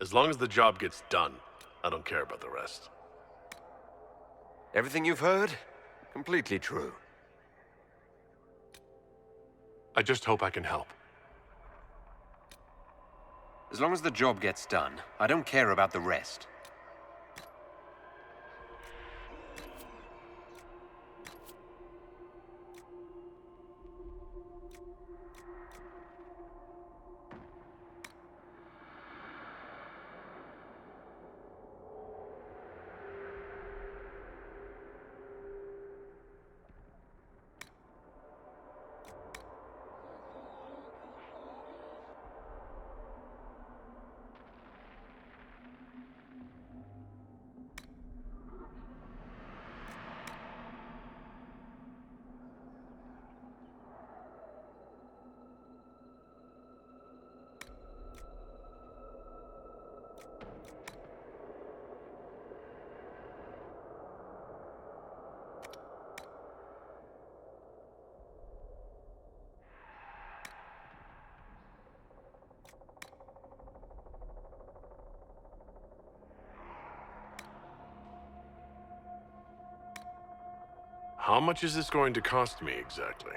As long as the job gets done, I don't care about the rest. Everything you've heard? Completely true. I just hope I can help. As long as the job gets done, I don't care about the rest. How much is this going to cost me exactly?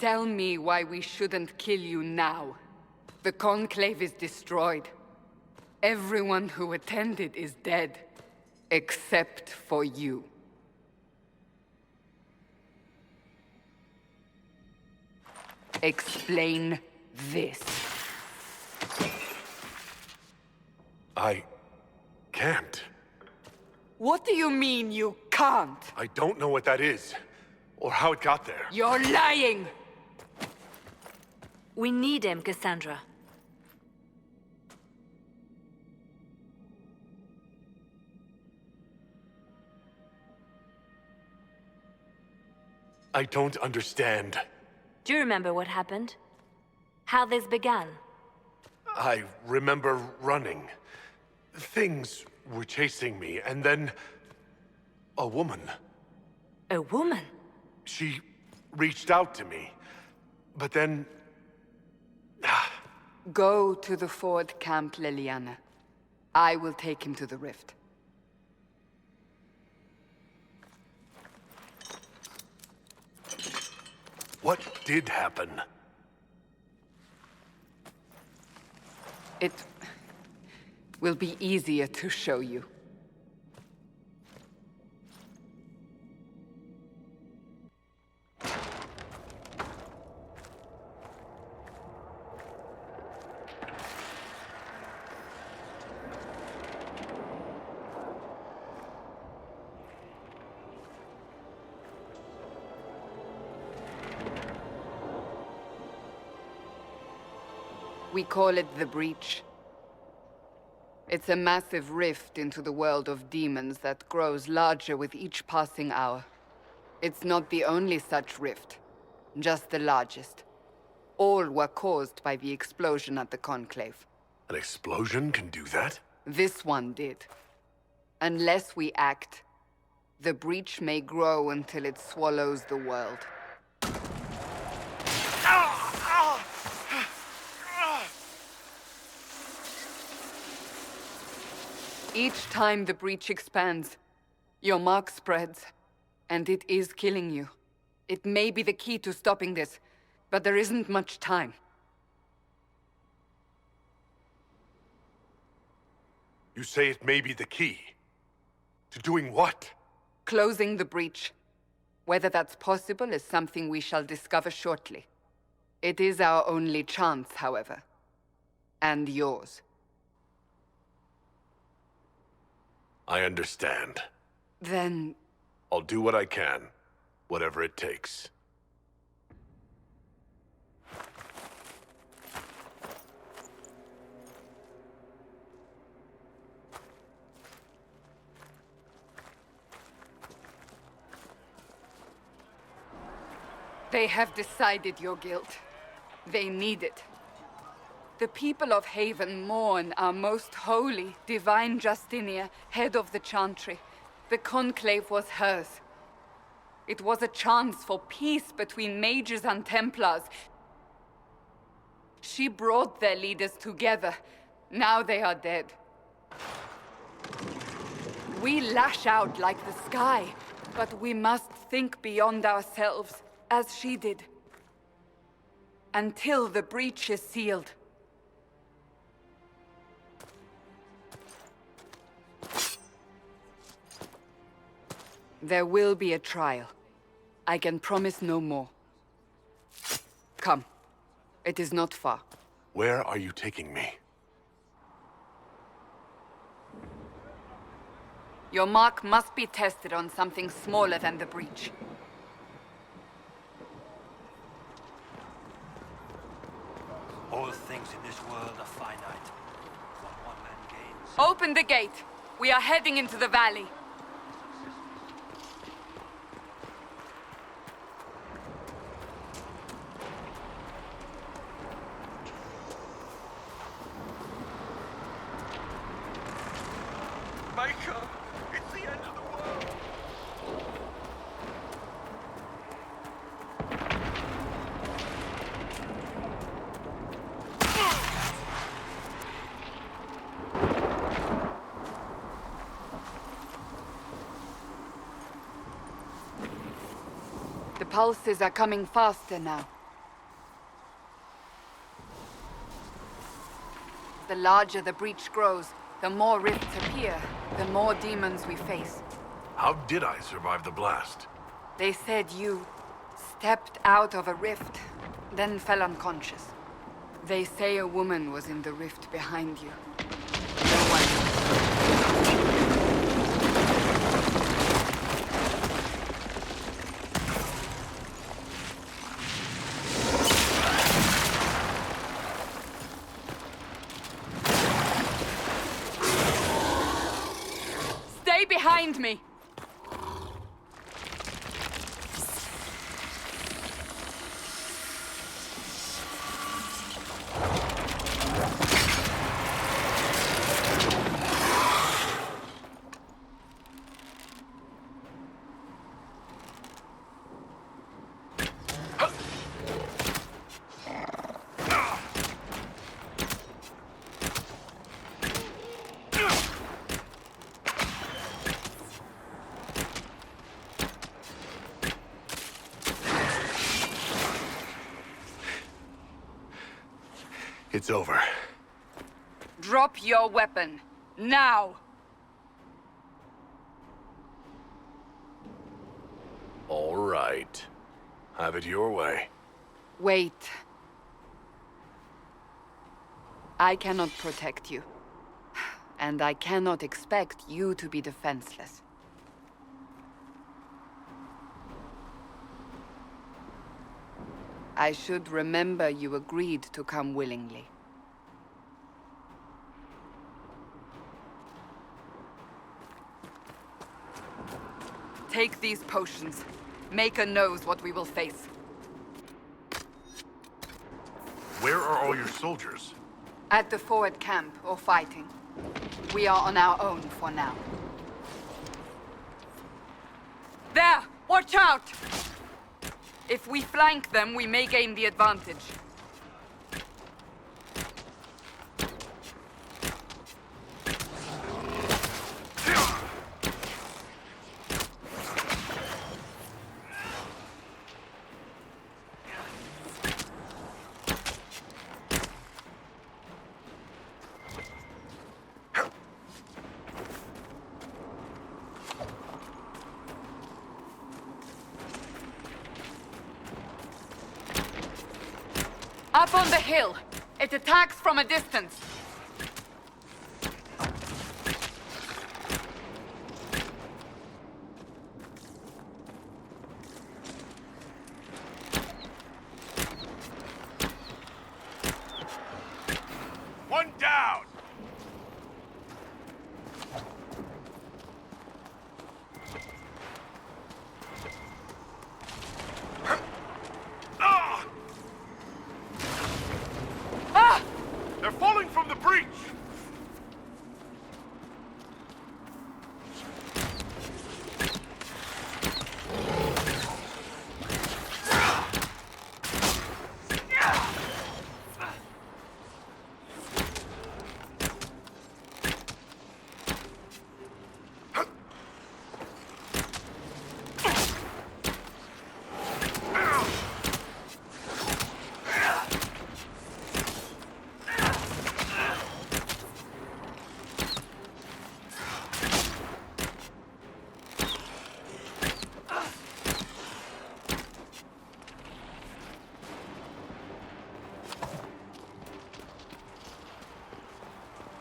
Tell me why we shouldn't kill you now. The Conclave is destroyed. Everyone who attended is dead. Except for you. Explain this. I can't. What do you mean you can't? I don't know what that is, or how it got there. You're lying! We need him, Cassandra. I don't understand. Do you remember what happened? How this began? I remember running. Things were chasing me, and then... a woman. A woman? She reached out to me, but then... Go to the Ford camp, Liliana. I will take him to the rift. What did happen? It will be easier to show you. We call it the Breach. It's a massive rift into the world of demons that grows larger with each passing hour. It's not the only such rift, just the largest. All were caused by the explosion at the Conclave. An explosion can do that? This one did. Unless we act, the Breach may grow until it swallows the world. Each time the Breach expands, your mark spreads, and it is killing you. It may be the key to stopping this, but there isn't much time. You say it may be the key. To doing what? Closing the Breach. Whether that's possible is something we shall discover shortly. It is our only chance, however. And yours. I understand. Then... I'll do what I can, whatever it takes. They have decided your guilt. They need it. The people of Haven mourn our most holy, divine Justinia, head of the Chantry. The Conclave was hers. It was a chance for peace between mages and Templars. She brought their leaders together. Now they are dead. We lash out like the sky, but we must think beyond ourselves, as she did. Until the Breach is sealed. There will be a trial. I can promise no more. Come. It is not far. Where are you taking me? Your mark must be tested on something smaller than the Breach. All things in this world are finite. What one man gains. Open the gate. We are heading into the valley. Micah! It's the end of the world! The pulses are coming faster now. larger the breach grows, the more rifts appear, the more demons we face. How did I survive the blast? They said you stepped out of a rift, then fell unconscious. They say a woman was in the rift behind you. No one knows. Stay behind me! It's over. Drop your weapon. Now! All right. Have it your way. Wait. I cannot protect you. And I cannot expect you to be defenseless. I should remember you agreed to come willingly. Take these potions. Maker knows what we will face. Where are all your soldiers? At the forward camp, or fighting. We are on our own for now. There! Watch out! If we flank them, we may gain the advantage. Up on the hill. It attacks from a distance. One down! They're falling from the breach!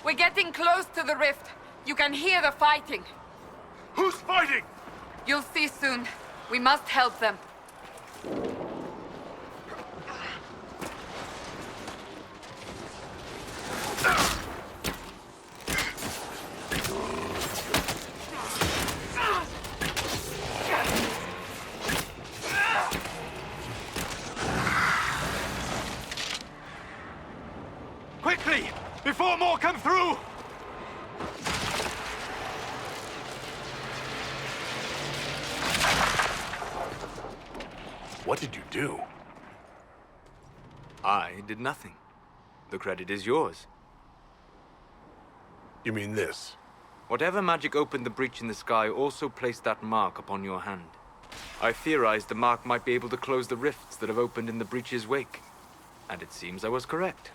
We're getting close to the rift. You can hear the fighting. Who's fighting? You'll see soon. We must help them. Quickly! Before more come through! What did you do? I did nothing. The credit is yours. You mean this? Whatever magic opened the breach in the sky also placed that mark upon your hand. I theorized the mark might be able to close the rifts that have opened in the breach's wake. And it seems I was correct.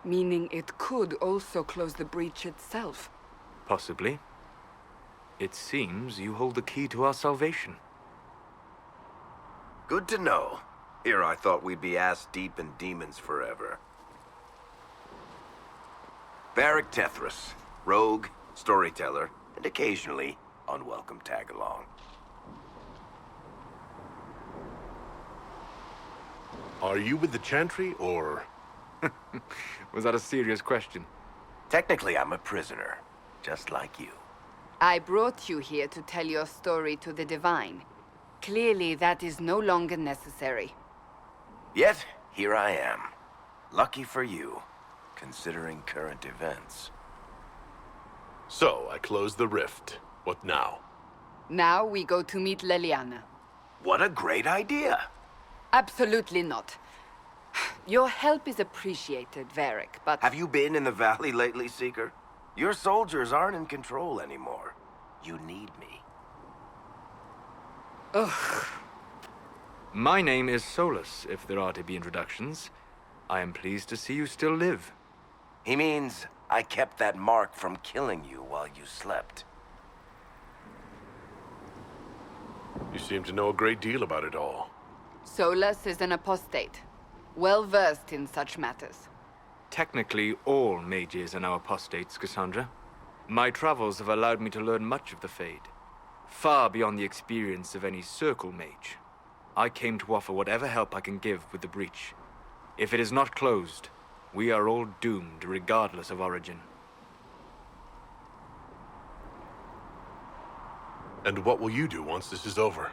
Meaning it could also close the breach itself. Possibly. It seems you hold the key to our salvation. Good to know. Here I thought we'd be ass-deep in demons forever. Varric Tethras, rogue, storyteller, and occasionally unwelcome tag-along. Are you with the Chantry, or...? Was that a serious question? Technically, I'm a prisoner, just like you. I brought you here to tell your story to the Divine. Clearly, that is no longer necessary. Yet, here I am. Lucky for you, considering current events. So, I closed the rift. What now? Now we go to meet Leliana. What a great idea! Absolutely not. Your help is appreciated, Varric, but... Have you been in the valley lately, Seeker? Your soldiers aren't in control anymore. You need me. Ugh. My name is Solus, if there are to be introductions. I am pleased to see you still live. He means I kept that mark from killing you while you slept. You seem to know a great deal about it all. Solus is an apostate, well-versed in such matters. Technically, all mages are now apostates, Cassandra. My travels have allowed me to learn much of the Fade, far beyond the experience of any Circle mage. I came to offer whatever help I can give with the breach. If it is not closed, we are all doomed regardless of origin. And what will you do once this is over?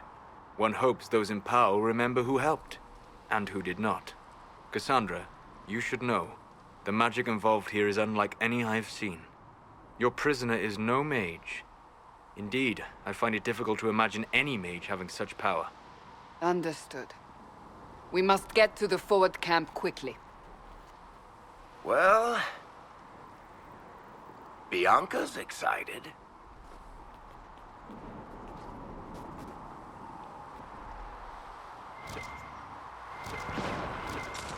One hopes those in power will remember who helped, and who did not. Cassandra, you should know, the magic involved here is unlike any I have seen. Your prisoner is no mage. Indeed, I find it difficult to imagine any mage having such power. Understood. We must get to the forward camp quickly. Well... Bianca's excited.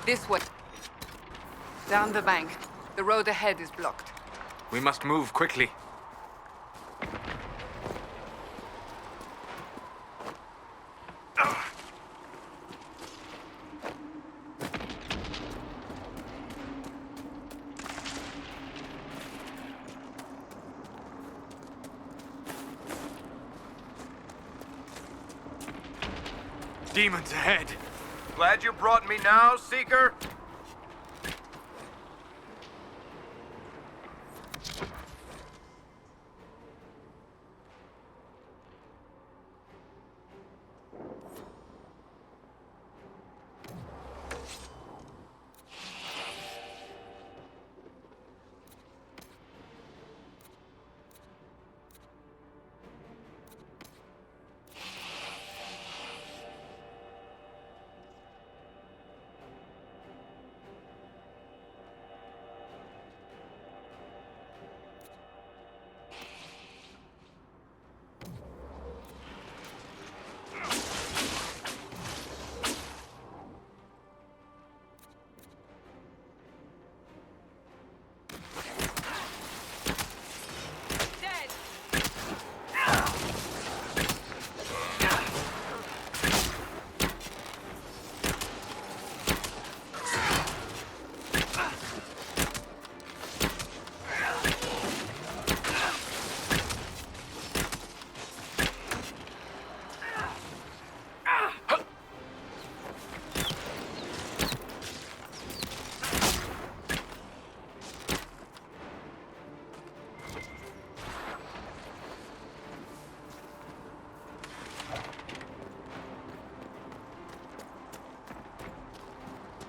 This way. Down the bank. The road ahead is blocked. We must move quickly. Demons ahead! Glad you brought me now, Seeker?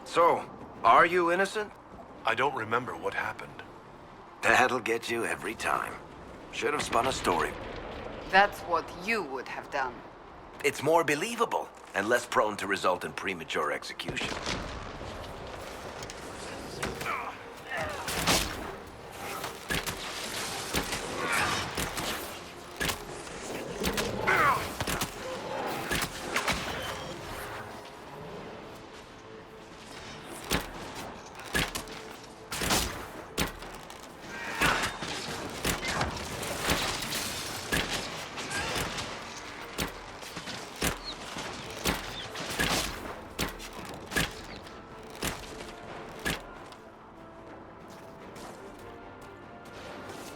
So, are you innocent? I don't remember what happened. That'll get you every time. Should have spun a story. That's what you would have done. It's more believable, and less prone to result in premature execution.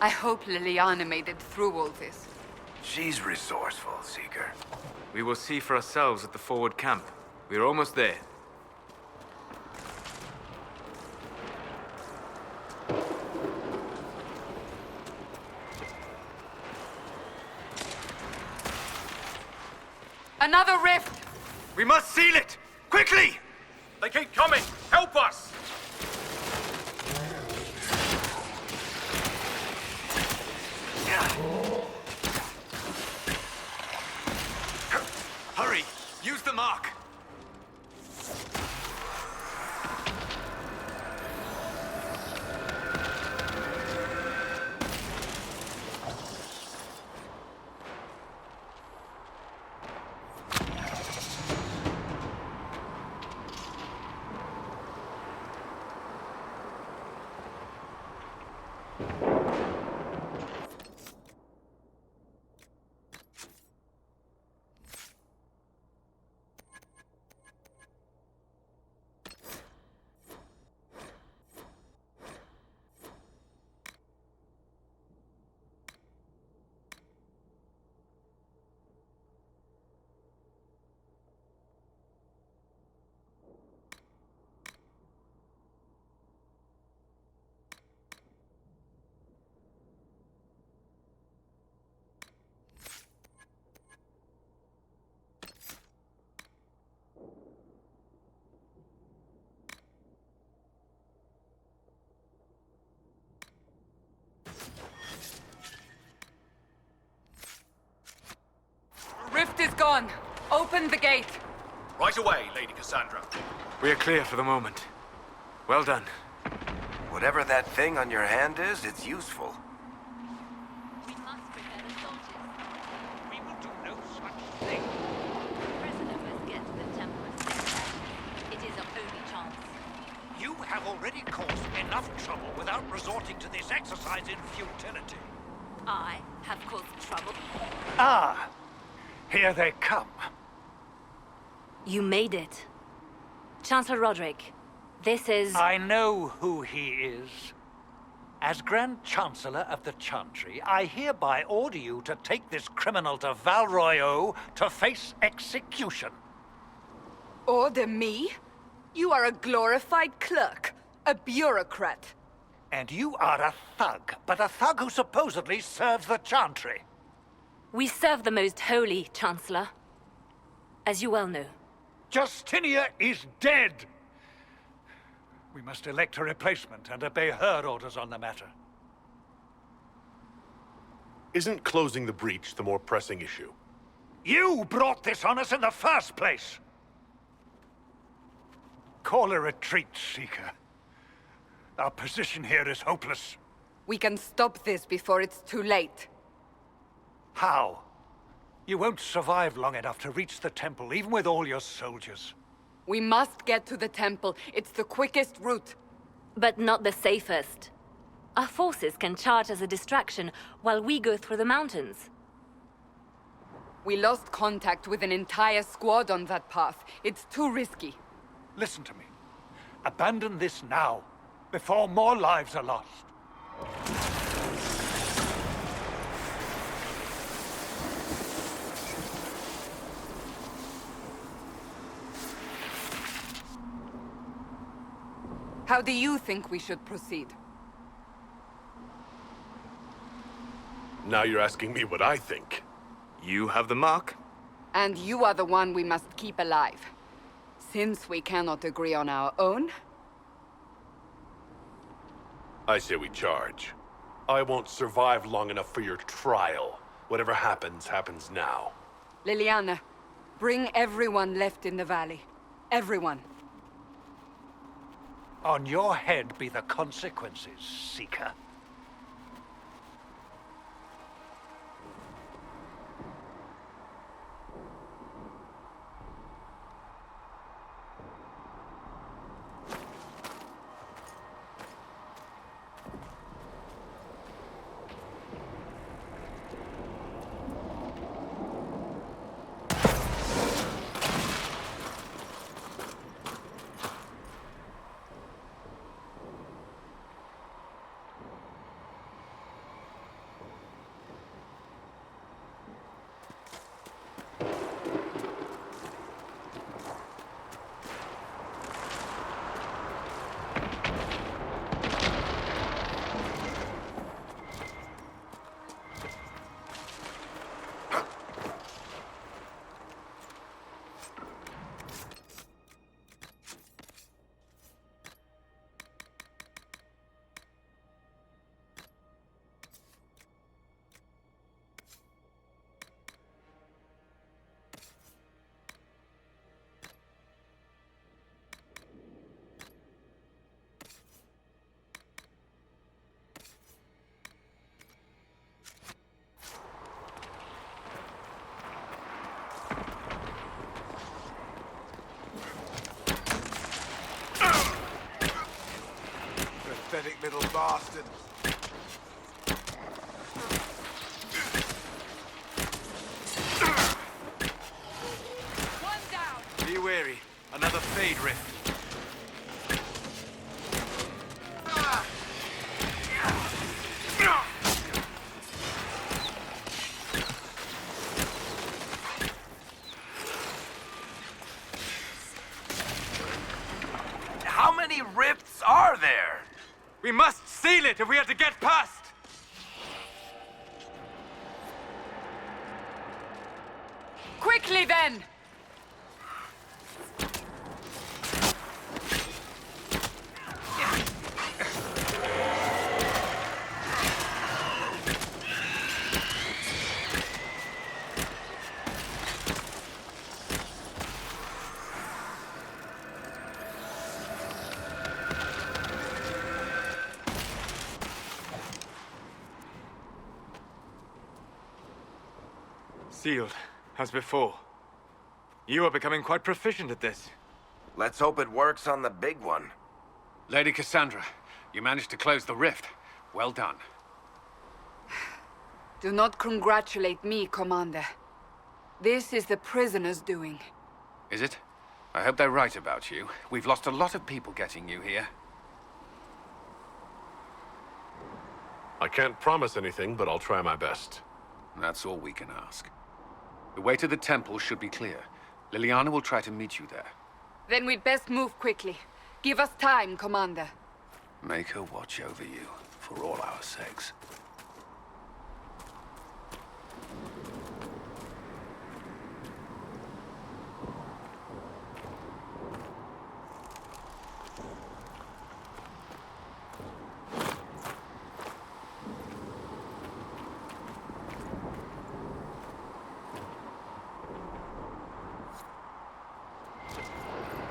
I hope Liliana made it through all this. She's resourceful, Seeker. We will see for ourselves at the forward camp. We're almost there. Another rift! We must seal it! Quickly! They keep coming! Help us! Hurry! Use the mark! Rift is gone. Open the gate. Right away, Lady Cassandra. We are clear for the moment. Well done. Whatever that thing on your hand is, it's useful. We must prepare the soldiers. We will do no such thing. The prisoner must get to the temple of Satan. It is our only chance. You have already caused enough trouble without resorting to this exercise in futility. I have caused trouble. Ah! Here they come. You made it. Chancellor Roderick, this is... I know who he is. As Grand Chancellor of the Chantry, I hereby order you to take this criminal to Val Royeaux to face execution. Order me? You are a glorified clerk, a bureaucrat. And you are a thug, but a thug who supposedly serves the Chantry. We serve the most holy, Chancellor. As you well know. Justinia is dead! We must elect a replacement and obey her orders on the matter. Isn't closing the breach the more pressing issue? You brought this on us in the first place! Call a retreat, Seeker. Our position here is hopeless. We can stop this before it's too late. How? You won't survive long enough to reach the temple, even with all your soldiers. We must get to the temple. It's the quickest route. But not the safest. Our forces can charge as a distraction while we go through the mountains. We lost contact with an entire squad on that path. It's too risky. Listen to me. Abandon this now, before more lives are lost. How do you think we should proceed? Now you're asking me what I think. You have the mark? And you are the one we must keep alive. Since we cannot agree on our own, I say we charge. I won't survive long enough for your trial. Whatever happens, happens now. Liliana, bring everyone left in the valley. Everyone. On your head be the consequences, Seeker. little bastard. One down! Be wary. Another Fade rift. How many rifts are there? We must seal it if we are to get past! Quickly then! Sealed, as before. You are becoming quite proficient at this. Let's hope it works on the big one. Lady Cassandra, you managed to close the rift. Well done. Do not congratulate me, Commander. This is the prisoner's doing. Is it? I hope they're right about you. We've lost a lot of people getting you here. I can't promise anything, but I'll try my best. That's all we can ask. The way to the temple should be clear. Liliana will try to meet you there. Then we'd best move quickly. Give us time, Commander. Make her watch over you, for all our sakes.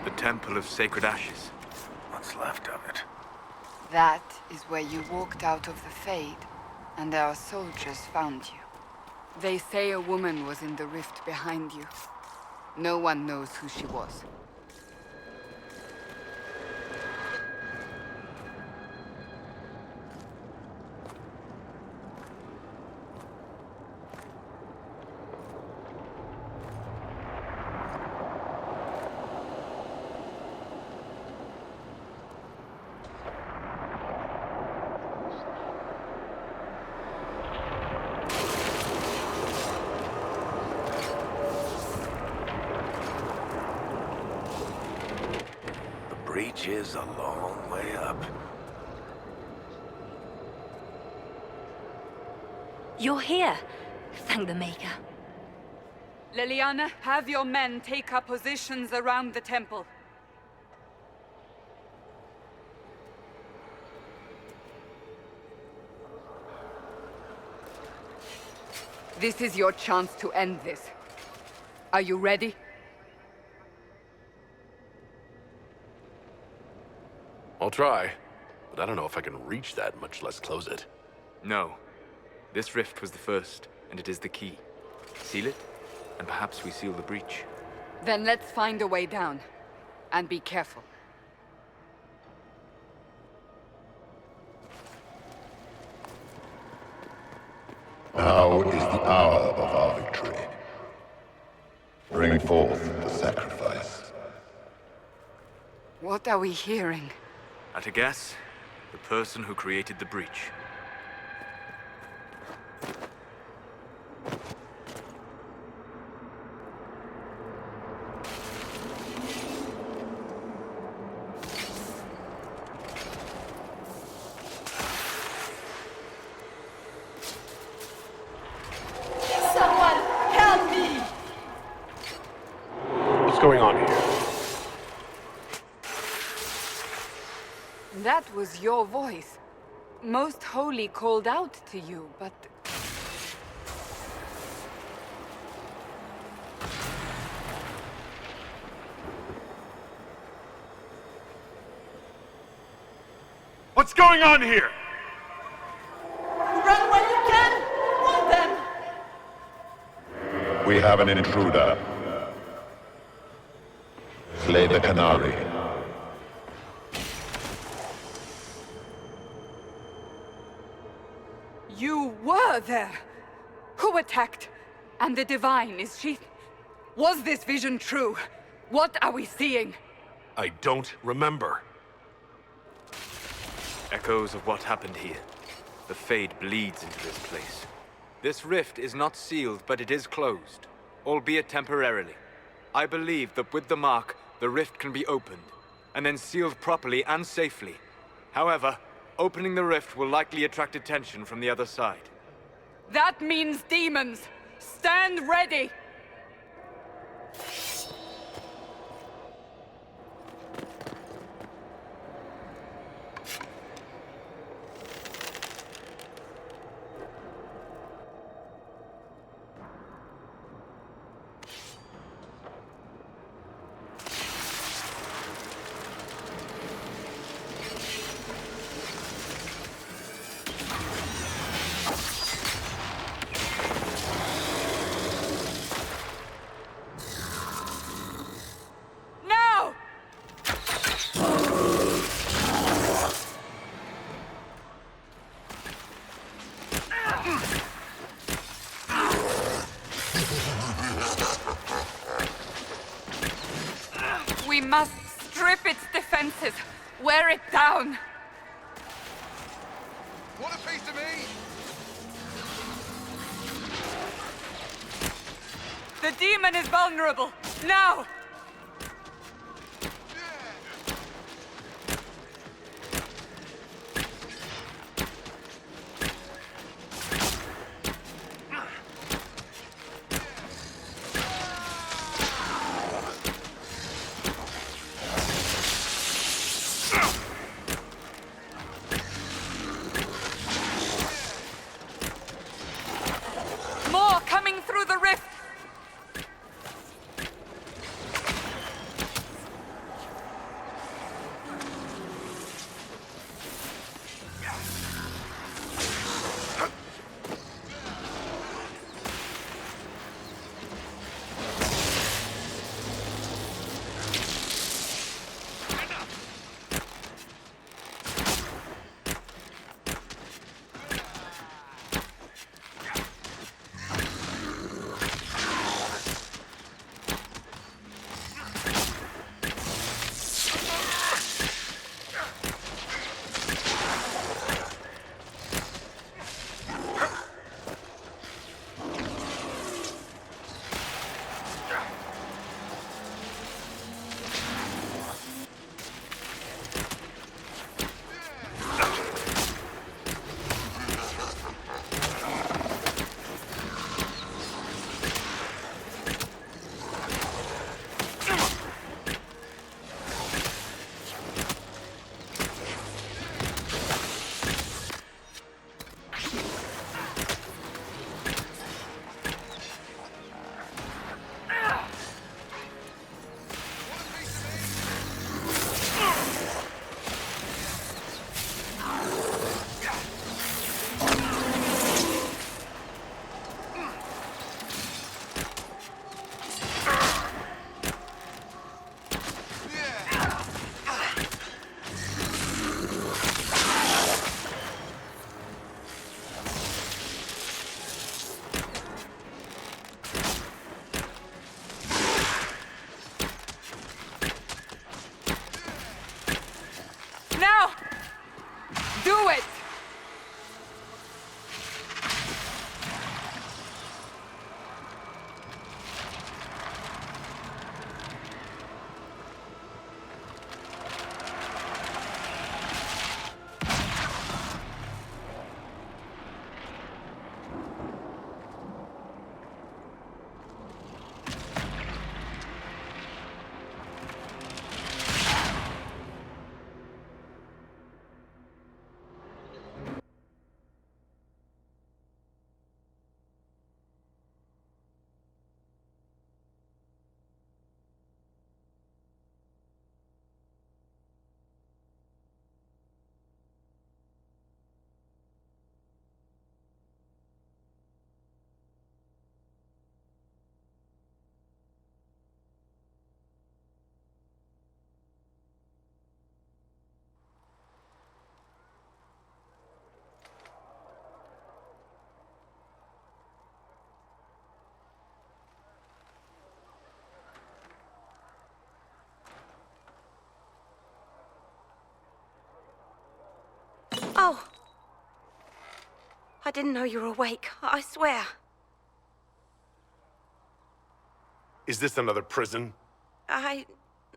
The Temple of Sacred Ashes. What's left of it? That is where you walked out of the Fade, and our soldiers found you. They say a woman was in the rift behind you. No one knows who she was. The breach is a long way up. You're here. Thank the Maker. Liliana, have your men take up positions around the temple. This is your chance to end this. Are you ready? I'll try, but I don't know if I can reach that, much less close it. No. This rift was the first, and it is the key. Seal it, and perhaps we seal the breach. Then let's find a way down. And be careful. Now is the hour of our victory. Bring forth the sacrifice. What are we hearing? At a guess, the person who created the breach. Someone help me! What's going on here? That was your voice. Most Holy called out to you, but... What's going on here? Run when you can! Want them! We have an intruder. Slay the Canary. her there? Who attacked? And the Divine, is she... Was this vision true? What are we seeing? I don't remember. Echoes of what happened here. The Fade bleeds into this place. This rift is not sealed, but it is closed, albeit temporarily. I believe that with the mark, the rift can be opened, and then sealed properly and safely. However, opening the rift will likely attract attention from the other side. That means demons! Stand ready! We must strip its defenses, wear it down. Want a piece of me? The demon is vulnerable. Now! More coming through the rift! No! I didn't know you were awake, I swear. Is this another prison?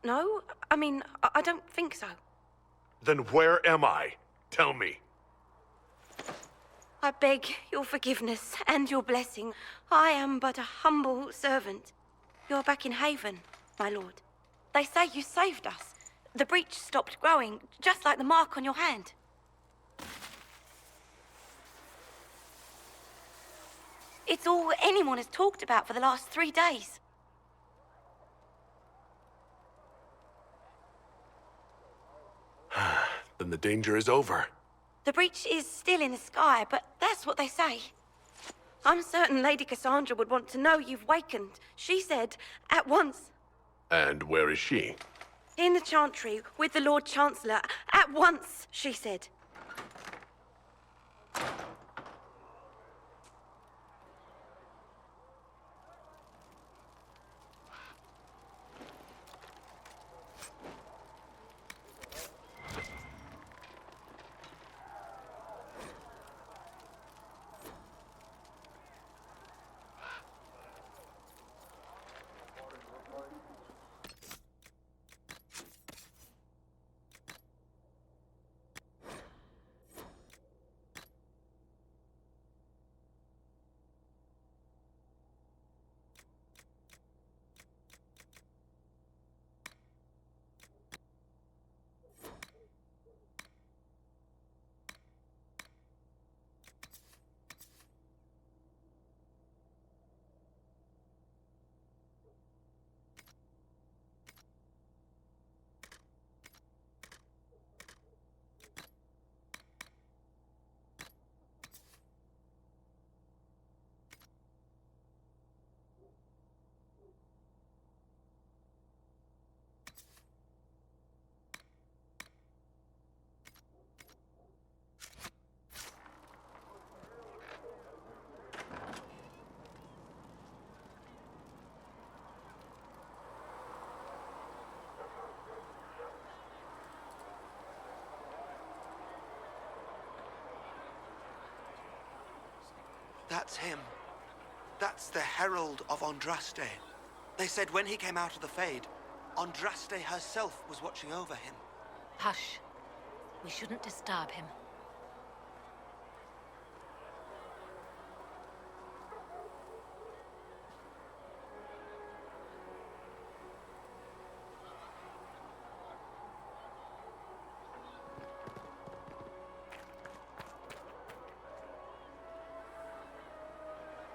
No. I mean, I don't think so. Then where am I? Tell me. I beg your forgiveness and your blessing. I am but a humble servant. You're back in Haven, my lord. They say you saved us. The breach stopped growing, just like the mark on your hand. It's all anyone has talked about for the last 3 days. Then the danger is over. The breach is still in the sky, but that's what they say. I'm certain Lady Cassandra would want to know you've wakened. She said, at once. And where is she? In the Chantry, with the Lord Chancellor. At once, she said. That's him. That's the Herald of Andraste. They said when he came out of the Fade, Andraste herself was watching over him. Hush. We shouldn't disturb him.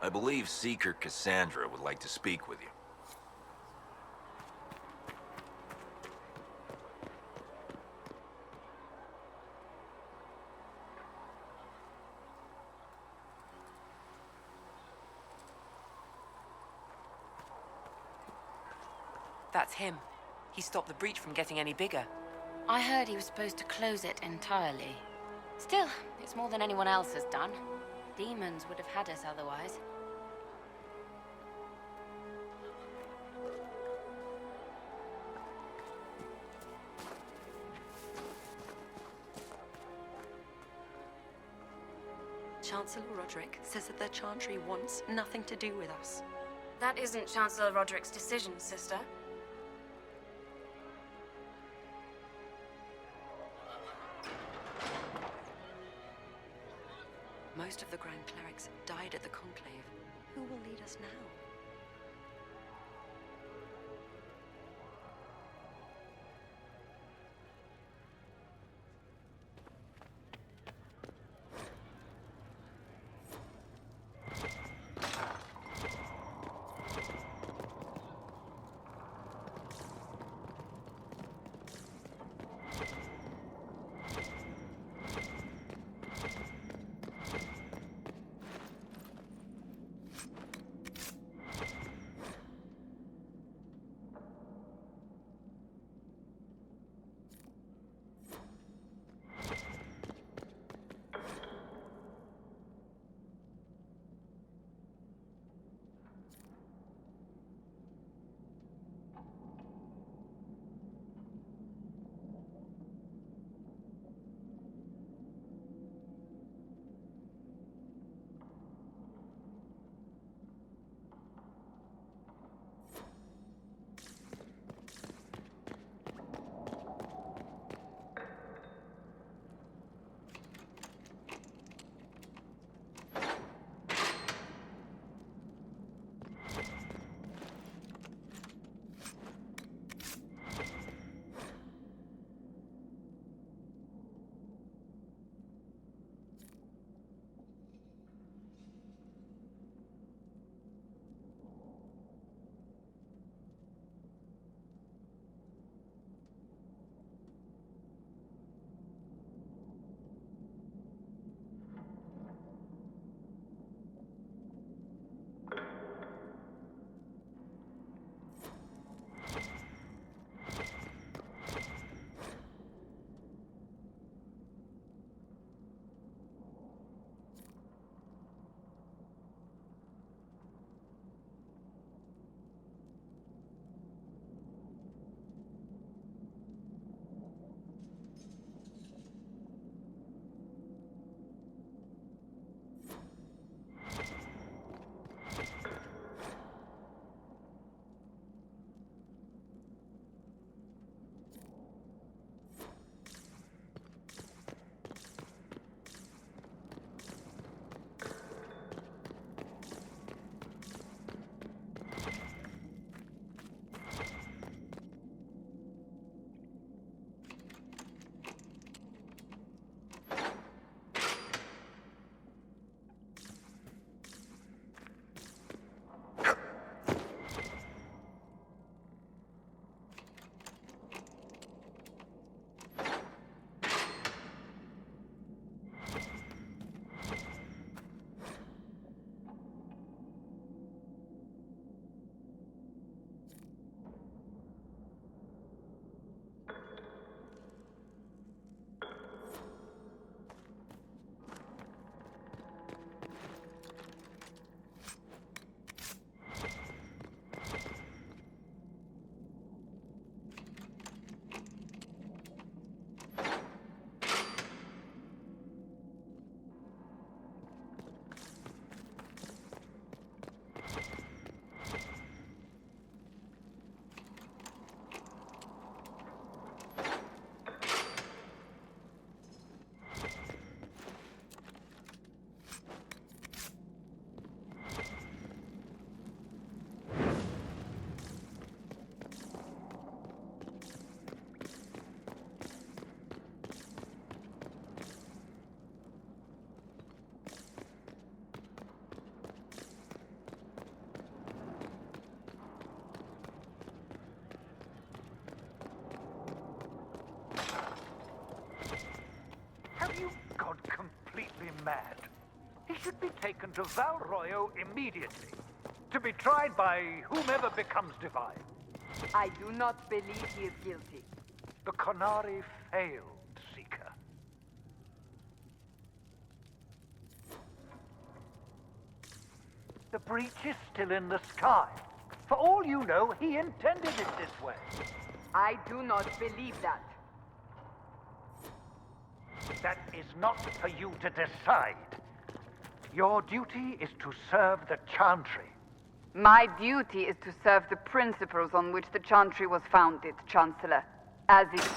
I believe Seeker Cassandra would like to speak with you. That's him. He stopped the breach from getting any bigger. I heard he was supposed to close it entirely. Still, it's more than anyone else has done. Demons would have had us otherwise. Chancellor Roderick says that the Chantry wants nothing to do with us. That isn't Chancellor Roderick's decision, sister. Most of the Grand Clerics died at the Conclave. Who will lead us now? should be taken to Val Royo immediately, to be tried by whomever becomes divine. I do not believe he is guilty. The Conari failed, Seeker. The breach is still in the sky. For all you know, he intended it this way. I do not believe that. That is not for you to decide. Your duty is to serve the Chantry. My duty is to serve the principles on which the Chantry was founded, Chancellor. As it...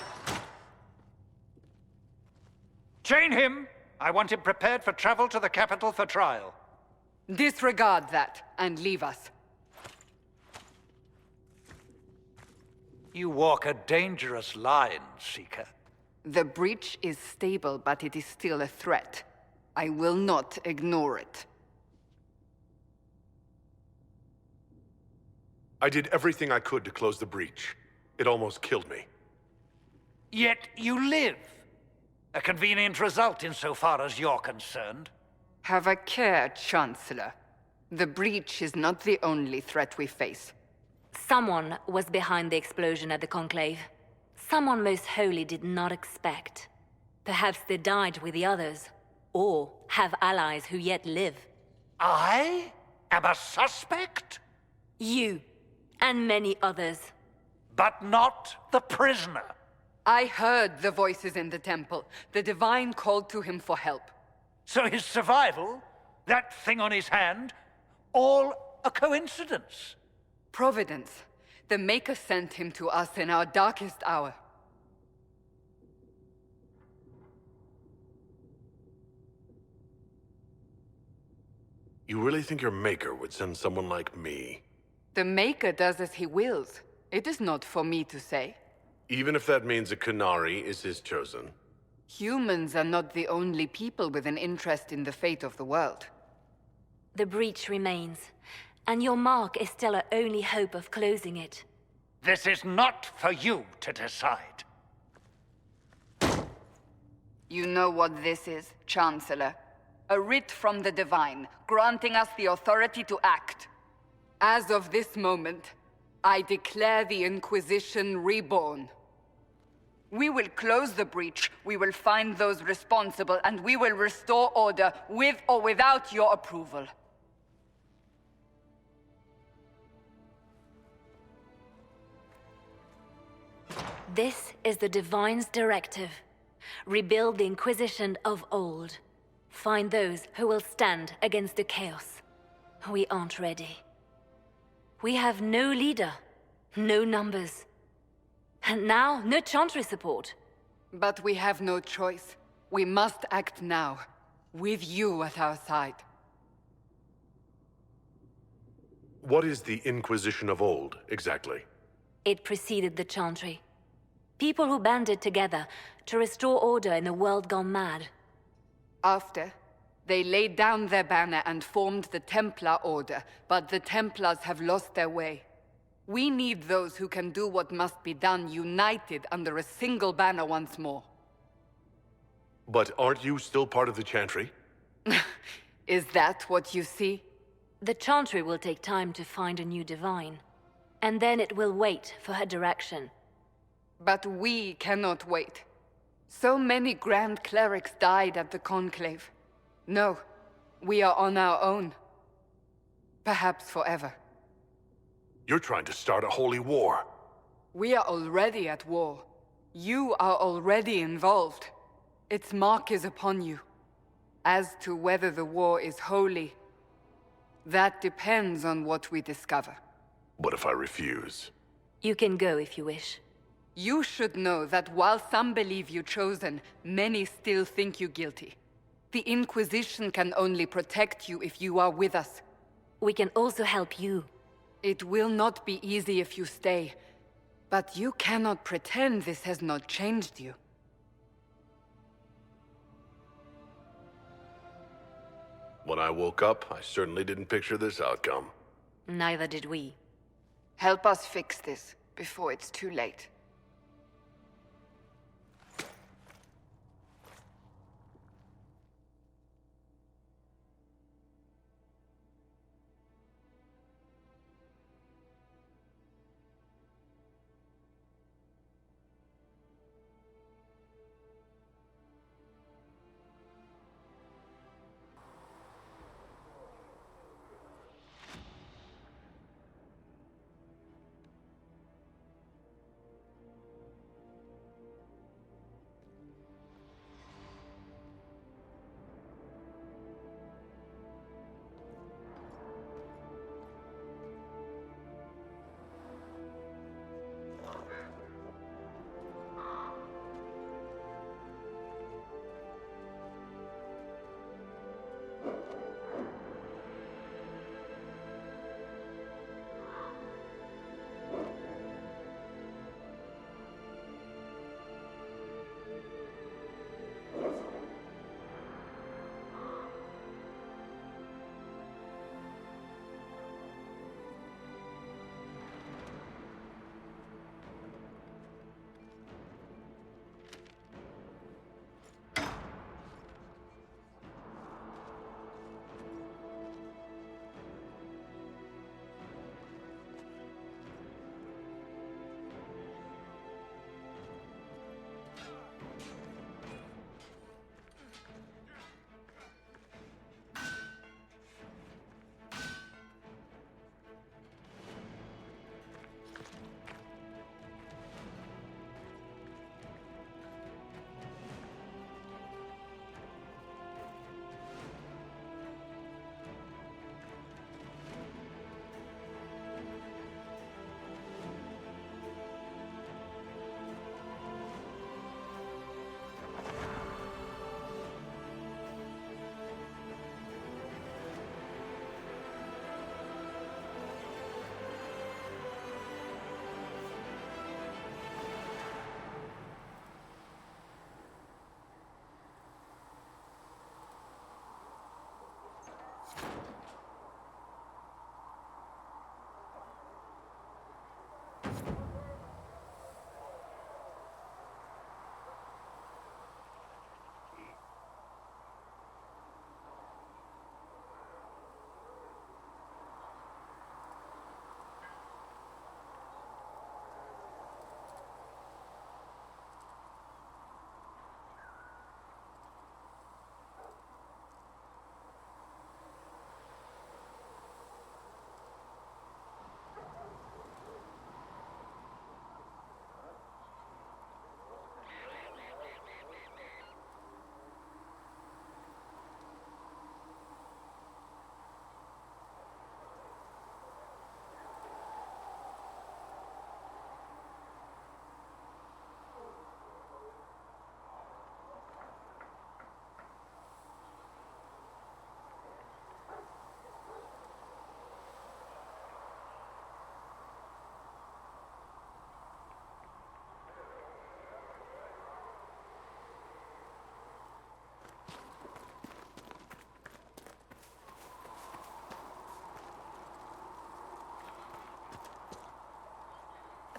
Chain him! I want him prepared for travel to the capital for trial. Disregard that, and leave us. You walk a dangerous line, Seeker. The breach is stable, but it is still a threat. I will not ignore it. I did everything I could to close the breach. It almost killed me. Yet you live. A convenient result insofar as you're concerned. Have a care, Chancellor. The breach is not the only threat we face. Someone was behind the explosion at the Conclave. Someone most holy did not expect. Perhaps they died with the others, or have allies who yet live. I am a suspect? You, and many others. But not the prisoner. I heard the voices in the temple. The Divine called to him for help. So his survival, that thing on his hand, all a coincidence? Providence. The Maker sent him to us in our darkest hour. You really think your Maker would send someone like me? The Maker does as he wills. It is not for me to say. Even if that means a Canary is his chosen? Humans are not the only people with an interest in the fate of the world. The breach remains, and your mark is still our only hope of closing it. This is not for you to decide. You know what this is, Chancellor? A writ from the Divine, granting us the authority to act. As of this moment, I declare the Inquisition reborn. We will close the breach, we will find those responsible, and we will restore order with or without your approval. This is the Divine's directive. Rebuild the Inquisition of old. Find those who will stand against the chaos. We aren't ready. We have no leader, no numbers. And now, no Chantry support. But we have no choice. We must act now, with you at our side. What is the Inquisition of old, exactly? It preceded the Chantry. People who banded together to restore order in a world gone mad. After, they laid down their banner and formed the Templar Order, but the Templars have lost their way. We need those who can do what must be done, united under a single banner once more. But aren't you still part of the Chantry? Is that what you see? The Chantry will take time to find a new Divine. And then it will wait for her direction. But we cannot wait. So many Grand Clerics died at the Conclave. No, we are on our own. Perhaps forever. You're trying to start a holy war. We are already at war. You are already involved. Its mark is upon you. As to whether the war is holy, that depends on what we discover. What if I refuse? You can go if you wish. You should know that while some believe you chosen, many still think you guilty. The Inquisition can only protect you if you are with us. We can also help you. It will not be easy if you stay, but you cannot pretend this has not changed you. When I woke up, I certainly didn't picture this outcome. Neither did we. Help us fix this before it's too late.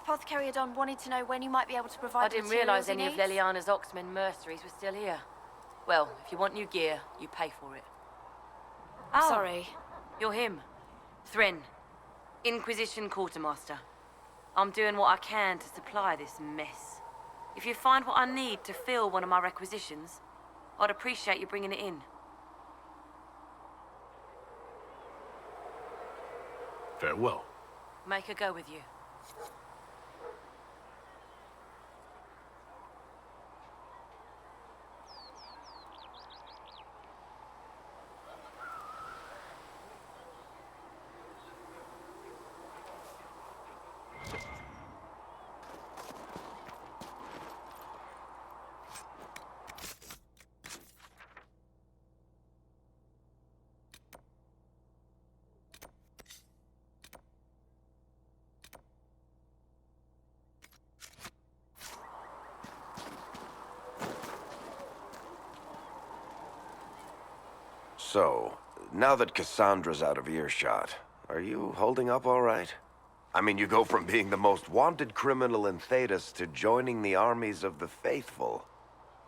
Apothecary Adon wanted to know when you might be able to provide I didn't materials realise he any of needs. Leliana's Oxman mercenaries were still here. Well, if you want new gear, you pay for it. Oh. Sorry. You're him. Thrin. Inquisition Quartermaster. I'm doing what I can to supply this mess. If you find what I need to fill one of my requisitions, I'd appreciate you bringing it in. Farewell. Make a go with you. So, now that Cassandra's out of earshot, are you holding up all right? I mean, you go from being the most wanted criminal in Thedas to joining the armies of the faithful.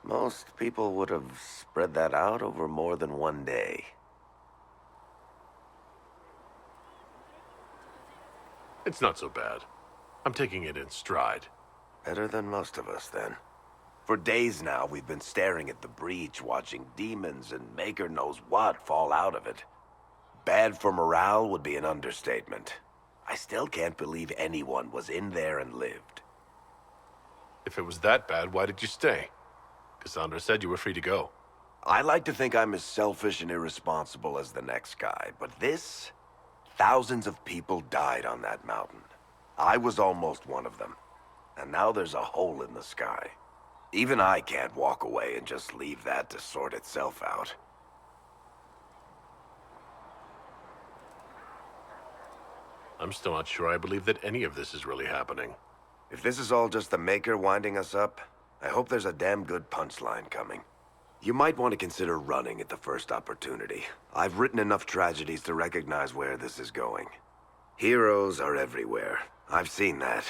Most people would have spread that out over more than one day. It's not so bad. I'm taking it in stride. Better than most of us, then. For days now, we've been staring at the breach, watching demons and maker knows what fall out of it. Bad for morale would be an understatement. I still can't believe anyone was in there and lived. If it was that bad, why did you stay? Cassandra said you were free to go. I like to think I'm as selfish and irresponsible as the next guy, but this... Thousands of people died on that mountain. I was almost one of them. And now there's a hole in the sky. Even I can't walk away and just leave that to sort itself out. I'm still not sure I believe that any of this is really happening. If this is all just the Maker winding us up, I hope there's a damn good punchline coming. You might want to consider running at the first opportunity. I've written enough tragedies to recognize where this is going. Heroes are everywhere. I've seen that.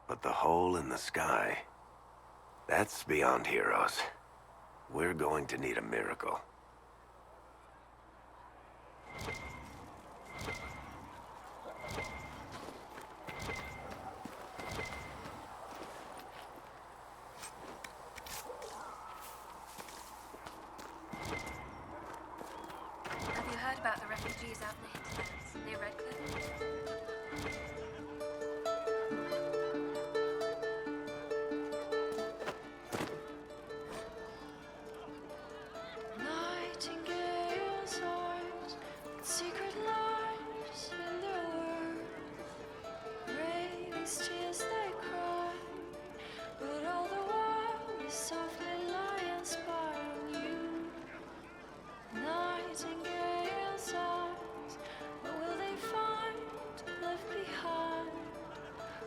But the hole in the sky... that's beyond heroes. We're going to need a miracle. Have you heard about the refugees out in the hinterlands, near Redcliffe? Nightingales' eyes, secret lives in their words. Raven's tears they cry, but all the while they softly lie and spy on you. Nightingales' eyes, what will they find left behind?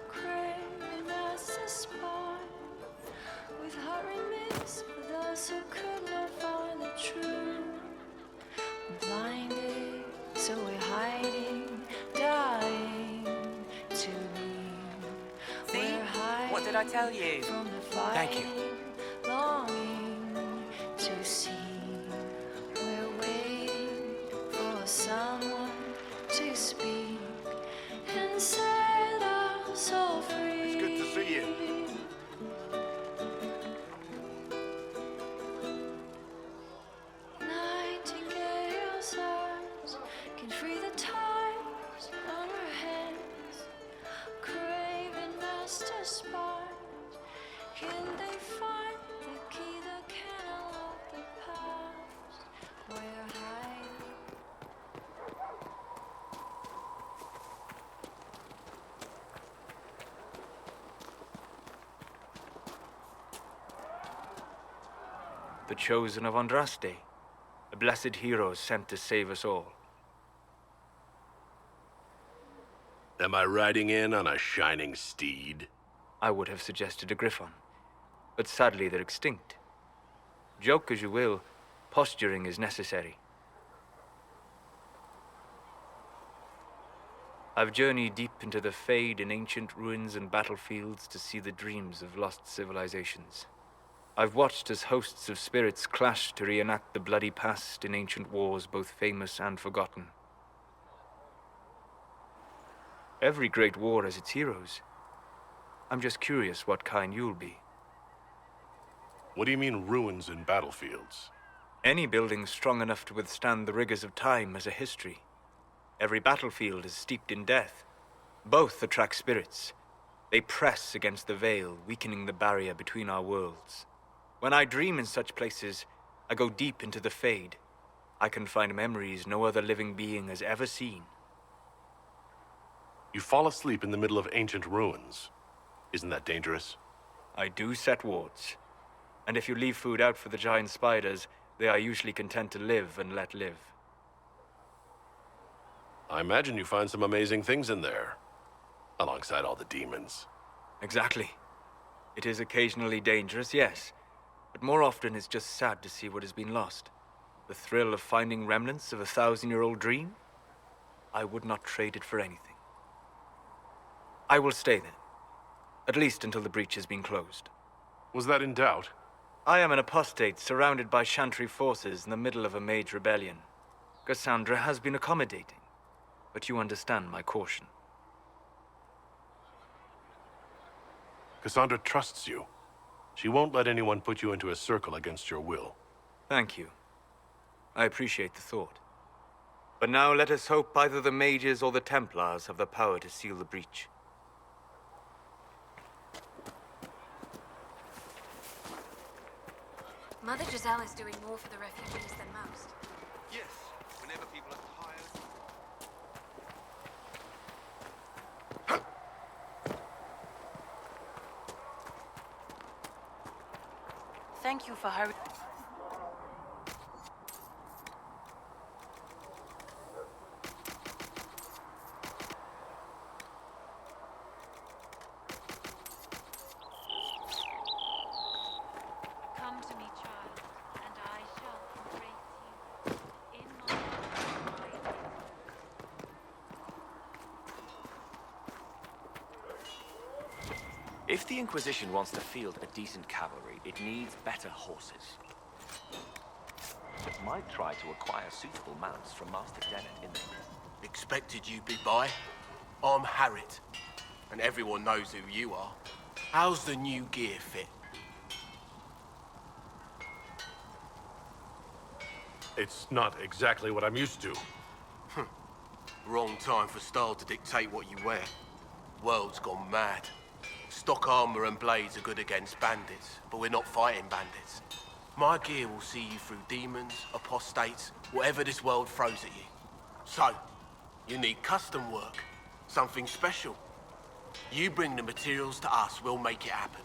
Craving as a spy, with heart remiss for those who could not find the truth. Blinded, so we're hiding, dying to be. See? We're hiding What did I tell you? From the fight, Thank you. longing to see. We're waiting for someone to speak and set us all free. It's good to see you. Nightingale's eyes can free the tides on her hands. Craving master spies, can they find the key that can unlock the past? We're hiding. The chosen of Andraste, a blessed hero sent to save us all. Am I riding in on a shining steed? I would have suggested a griffon, but sadly they're extinct. Joke as you will, posturing is necessary. I've journeyed deep into the Fade in ancient ruins and battlefields to see the dreams of lost civilizations. I've watched as hosts of spirits clash to reenact the bloody past in ancient wars both famous and forgotten. Every great war has its heroes. I'm just curious what kind you'll be. What do you mean, ruins and battlefields? Any building strong enough to withstand the rigors of time has a history. Every battlefield is steeped in death. Both attract spirits. They press against the veil, weakening the barrier between our worlds. When I dream in such places, I go deep into the Fade. I can find memories no other living being has ever seen. You fall asleep in the middle of ancient ruins. Isn't that dangerous? I do set wards. And if you leave food out for the giant spiders, they are usually content to live and let live. I imagine you find some amazing things in there, alongside all the demons. Exactly. It is occasionally dangerous, yes, but more often it's just sad to see what has been lost. The thrill of finding remnants of a 1,000-year-old dream? I would not trade it for anything. I will stay then, at least until the breach has been closed. Was that in doubt? I am an apostate surrounded by Chantry forces in the middle of a mage rebellion. Cassandra has been accommodating, but you understand my caution. Cassandra trusts you. She won't let anyone put you into a circle against your will. Thank you. I appreciate the thought. But now let us hope either the mages or the Templars have the power to seal the breach. Mother Giselle is doing more for the refugees than most. Yes, whenever people are tired. Thank you for hurrying. Come to me, child, and I shall embrace you in my life. If the Inquisition wants to field a decent cavalry, it needs better horses. It might try to acquire suitable mounts from Master Dennett in the... Expected you be by. I'm Harriet, and everyone knows who you are. How's the new gear fit? It's not exactly what I'm used to. Wrong time for style to dictate what you wear. World's gone mad. Stock armor and blades are good against bandits, but we're not fighting bandits. My gear will see you through demons, apostates, whatever this world throws at you. So, you need custom work, something special. You bring the materials to us, we'll make it happen.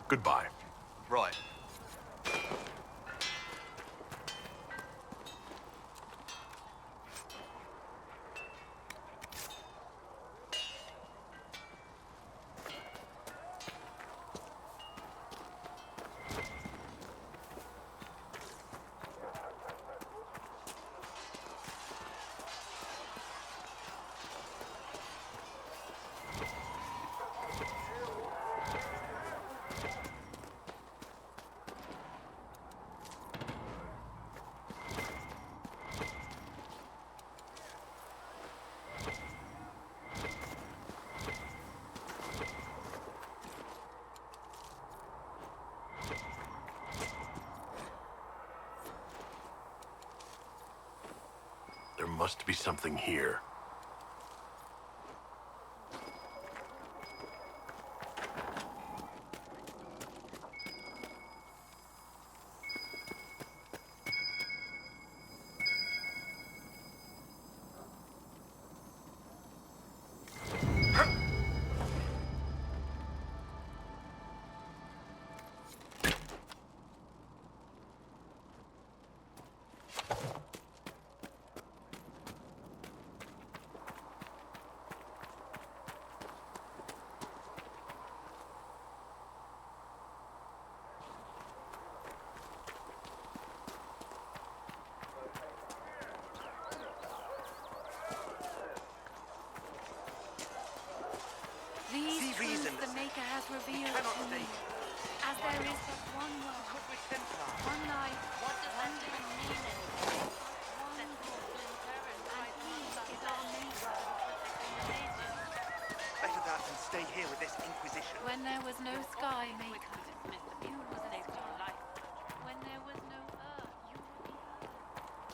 Goodbye. Right. There must be something here.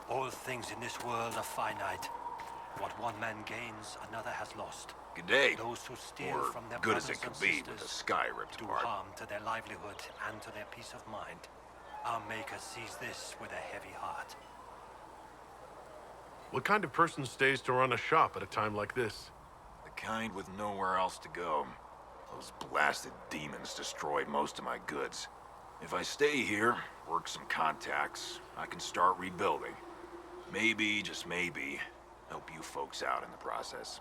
All things in this world are finite. What one man gains, another has lost. Good day. Those who steal Or from their good as brothers it could and be with the sisters sky ripped do apart. harm to their livelihood and to their peace of mind. Our Maker sees this with a heavy heart. What kind of person stays to run a shop at a time like this? The kind with nowhere else to go. Those blasted demons destroyed most of my goods. If I stay here, work some contacts, I can start rebuilding. Maybe, just maybe, help you folks out in the process.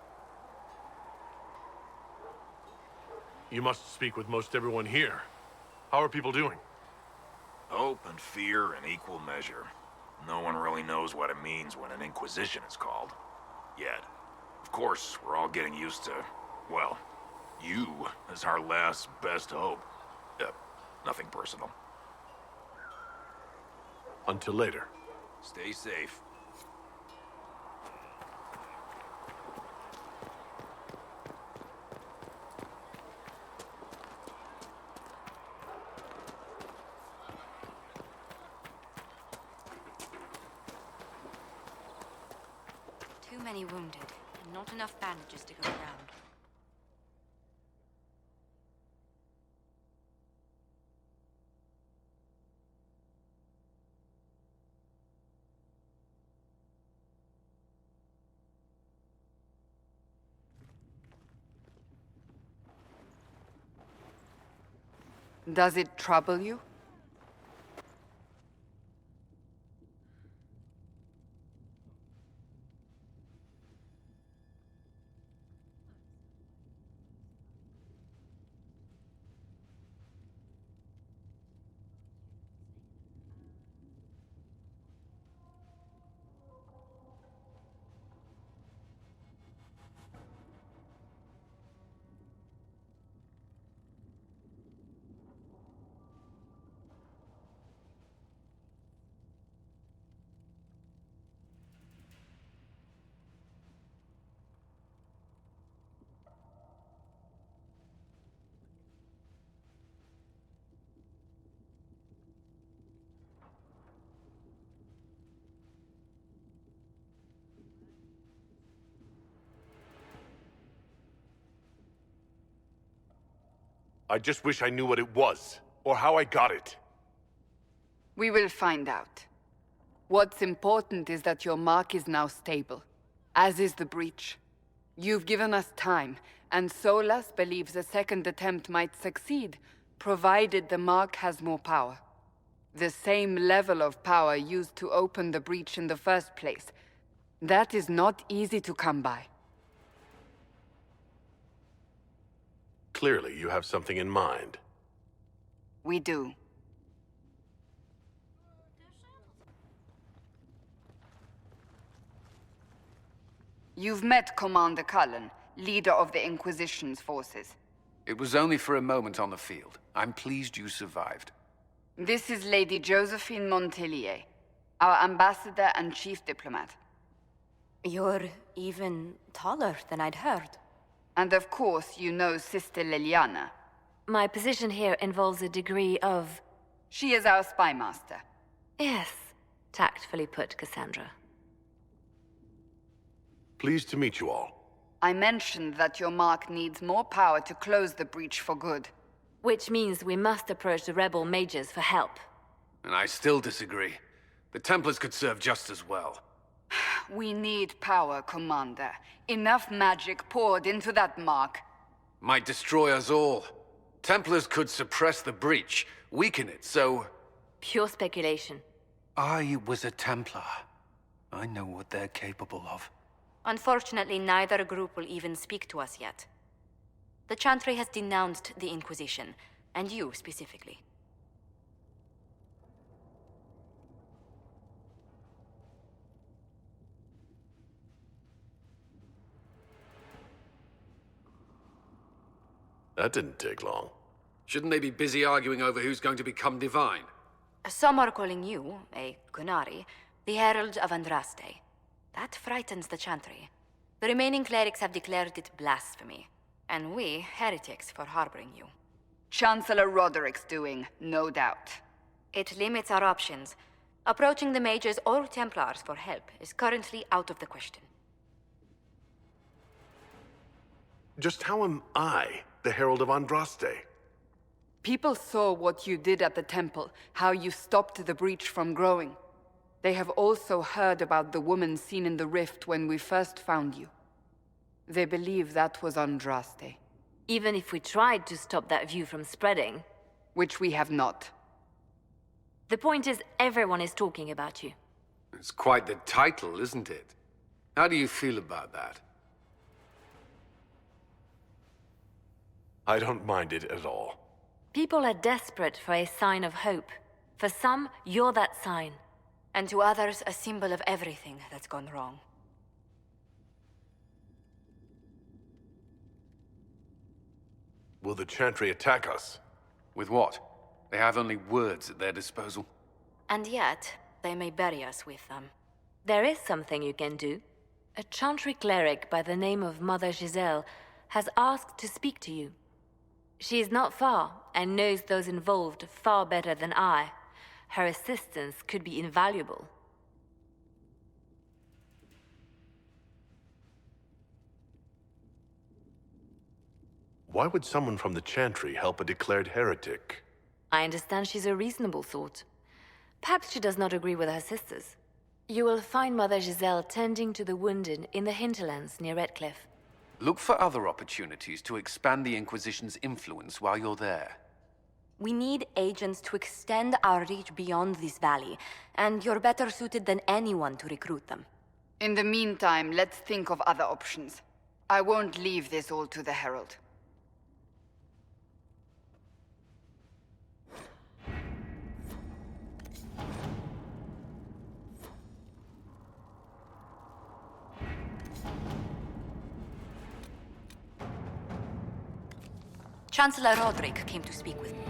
You must speak with most everyone here. How are people doing? Hope and fear in equal measure. No one really knows what it means when an Inquisition is called. Yet. Of course, we're all getting used to, well, you as our last best hope. Nothing personal. Until later. Stay safe. Too many wounded, and not enough bandages to go around. Does it trouble you? I just wish I knew what it was, or how I got it. We will find out. What's important is that your mark is now stable, as is the breach. You've given us time, and Solas believes a second attempt might succeed, provided the mark has more power. The same level of power used to open the breach in the first place. That is not easy to come by. Clearly, you have something in mind. We do. You've met Commander Cullen, leader of the Inquisition's forces. It was only for a moment on the field. I'm pleased you survived. This is Lady Josephine Montelier, our ambassador and chief diplomat. You're even taller than I'd heard. And of course, you know Sister Liliana. My position here involves a degree of... She is our spy master. Yes, tactfully put, Cassandra. Pleased to meet you all. I mentioned that your mark needs more power to close the breach for good. Which means we must approach the rebel mages for help. And I still disagree. The Templars could serve just as well. We need power, Commander. Enough magic poured into that mark. Might destroy us all. Templars could suppress the breach, weaken it, so... Pure speculation. I was a Templar. I know what they're capable of. Unfortunately, neither group will even speak to us yet. The Chantry has denounced the Inquisition, and you specifically. That didn't take long. Shouldn't they be busy arguing over who's going to become divine? Some are calling you, a Kunari, the Herald of Andraste. That frightens the Chantry. The remaining clerics have declared it blasphemy, and we, heretics, for harboring you. Chancellor Roderick's doing, no doubt. It limits our options, Approaching the mages or Templars for help is currently out of the question. Just how am I the Herald of Andraste? People saw what you did at the temple, how you stopped the breach from growing. They have also heard about the woman seen in the rift when we first found you. They believe that was Andraste. Even if we tried to stop that view from spreading... Which we have not. The point is, everyone is talking about you. It's quite the title, isn't it? How do you feel about that? I don't mind it at all. People are desperate for a sign of hope. For some, you're that sign. And to others, a symbol of everything that's gone wrong. Will the Chantry attack us? With what? They have only words at their disposal. And yet, they may bury us with them. There is something you can do. A Chantry cleric by the name of Mother Giselle has asked to speak to you. She is not far, and knows those involved far better than I. Her assistance could be invaluable. Why would someone from the Chantry help a declared heretic? I understand she's a reasonable sort. Perhaps she does not agree with her sisters. You will find Mother Giselle tending to the wounded in the hinterlands near Redcliffe. Look for other opportunities to expand the Inquisition's influence while you're there. We need agents to extend our reach beyond this valley, and you're better suited than anyone to recruit them. In the meantime, let's think of other options. I won't leave this all to the Herald. Chancellor Roderick came to speak with me.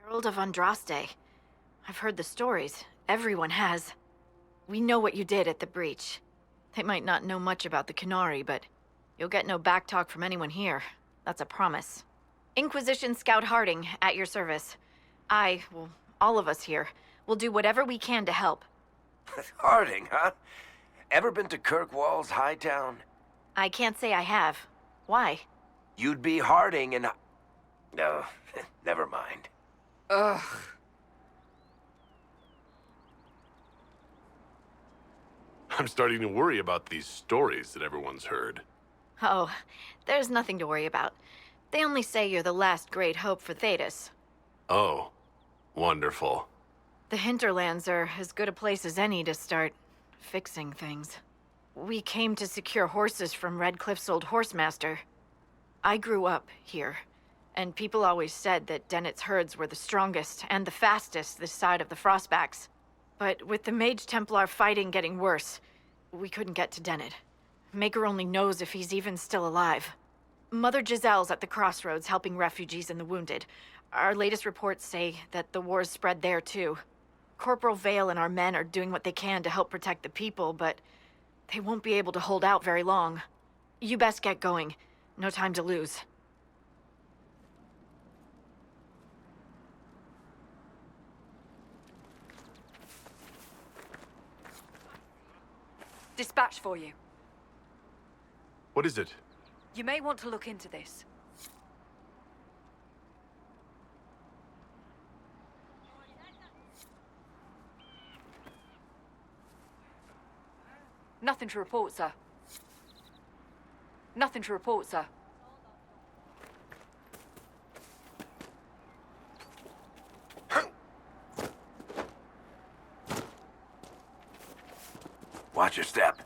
Herald of Andraste. I've heard the stories. Everyone has. We know what you did at the breach. They might not know much about the Canary, but you'll get no backtalk from anyone here. That's a promise. Inquisition Scout Harding, at your service. Well, all of us here, will do whatever we can to help. Harding, huh? Ever been to Kirkwall's Hightown? I can't say I have. Why? You'd be Harding and... No, never mind. Ugh. I'm starting to worry about these stories that everyone's heard. Oh, there's nothing to worry about. They only say you're the last great hope for Thetis. Oh, wonderful. The hinterlands are as good a place as any to start fixing things. We came to secure horses from Redcliffe's old horsemaster. I grew up here, And people always said that Dennett's herds were the strongest and the fastest this side of the Frostbacks. But with the Mage Templar fighting getting worse, we couldn't get to Dennett. Maker only knows if he's even still alive. Mother Giselle's at the crossroads helping refugees and the wounded. Our latest reports say that the war's spread there too. Corporal Vale and our men are doing what they can to help protect the people, but they won't be able to hold out very long. You best get going. No time to lose. Dispatch for you. What is it? You may want to look into this. Nothing to report, sir. Nothing to report, sir. Watch your step.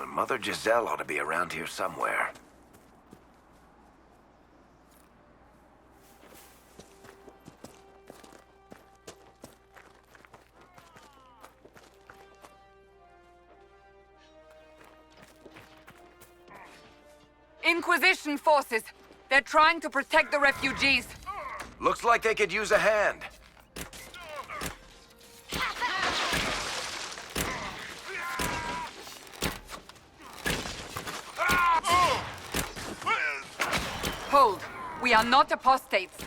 Mother Giselle ought to be around here somewhere. Inquisition forces. They're trying to protect the refugees. Looks like they could use a hand. Hold. We are not apostates.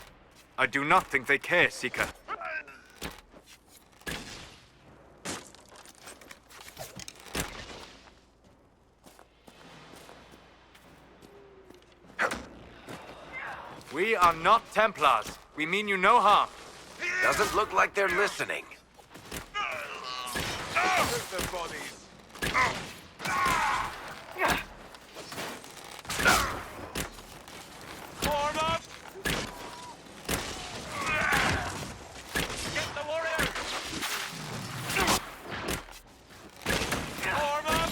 I do not think they care, Seeker. We are not Templars. We mean you no harm. Doesn't look like they're listening. Their bodies. Form up! Get the warrior! Form up!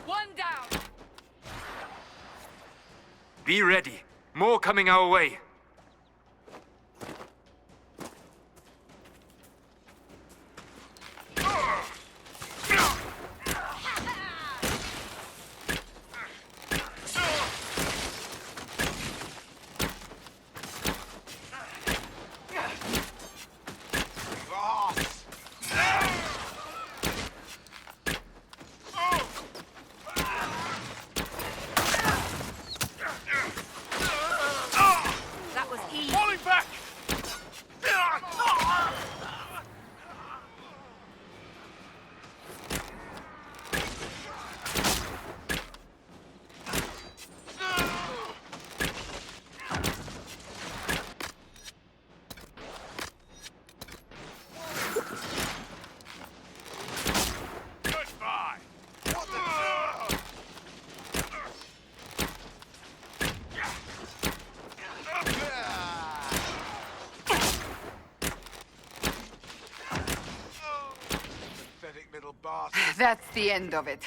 One down. Be ready. More coming our way. That was easy. Falling back! Goodbye! What the... Pathetic little bastard. That's the end of it.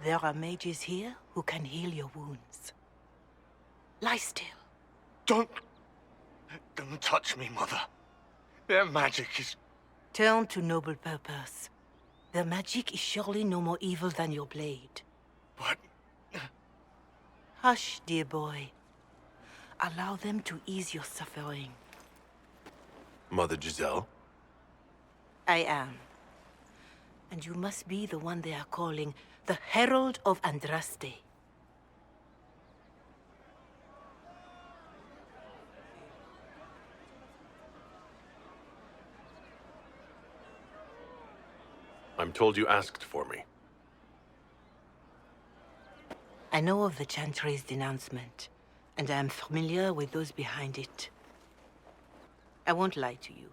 There are mages here who can heal your wounds. Lie still. Don't touch me, Mother. Their magic is... Turn to noble purpose. Their magic is surely no more evil than your blade. But... Hush, dear boy. Allow them to ease your suffering. Mother Giselle? I am. And you must be the one they are calling the Herald of Andraste. I'm told you asked for me. I know of the Chantry's denouncement, and I am familiar with those behind it. I won't lie to you.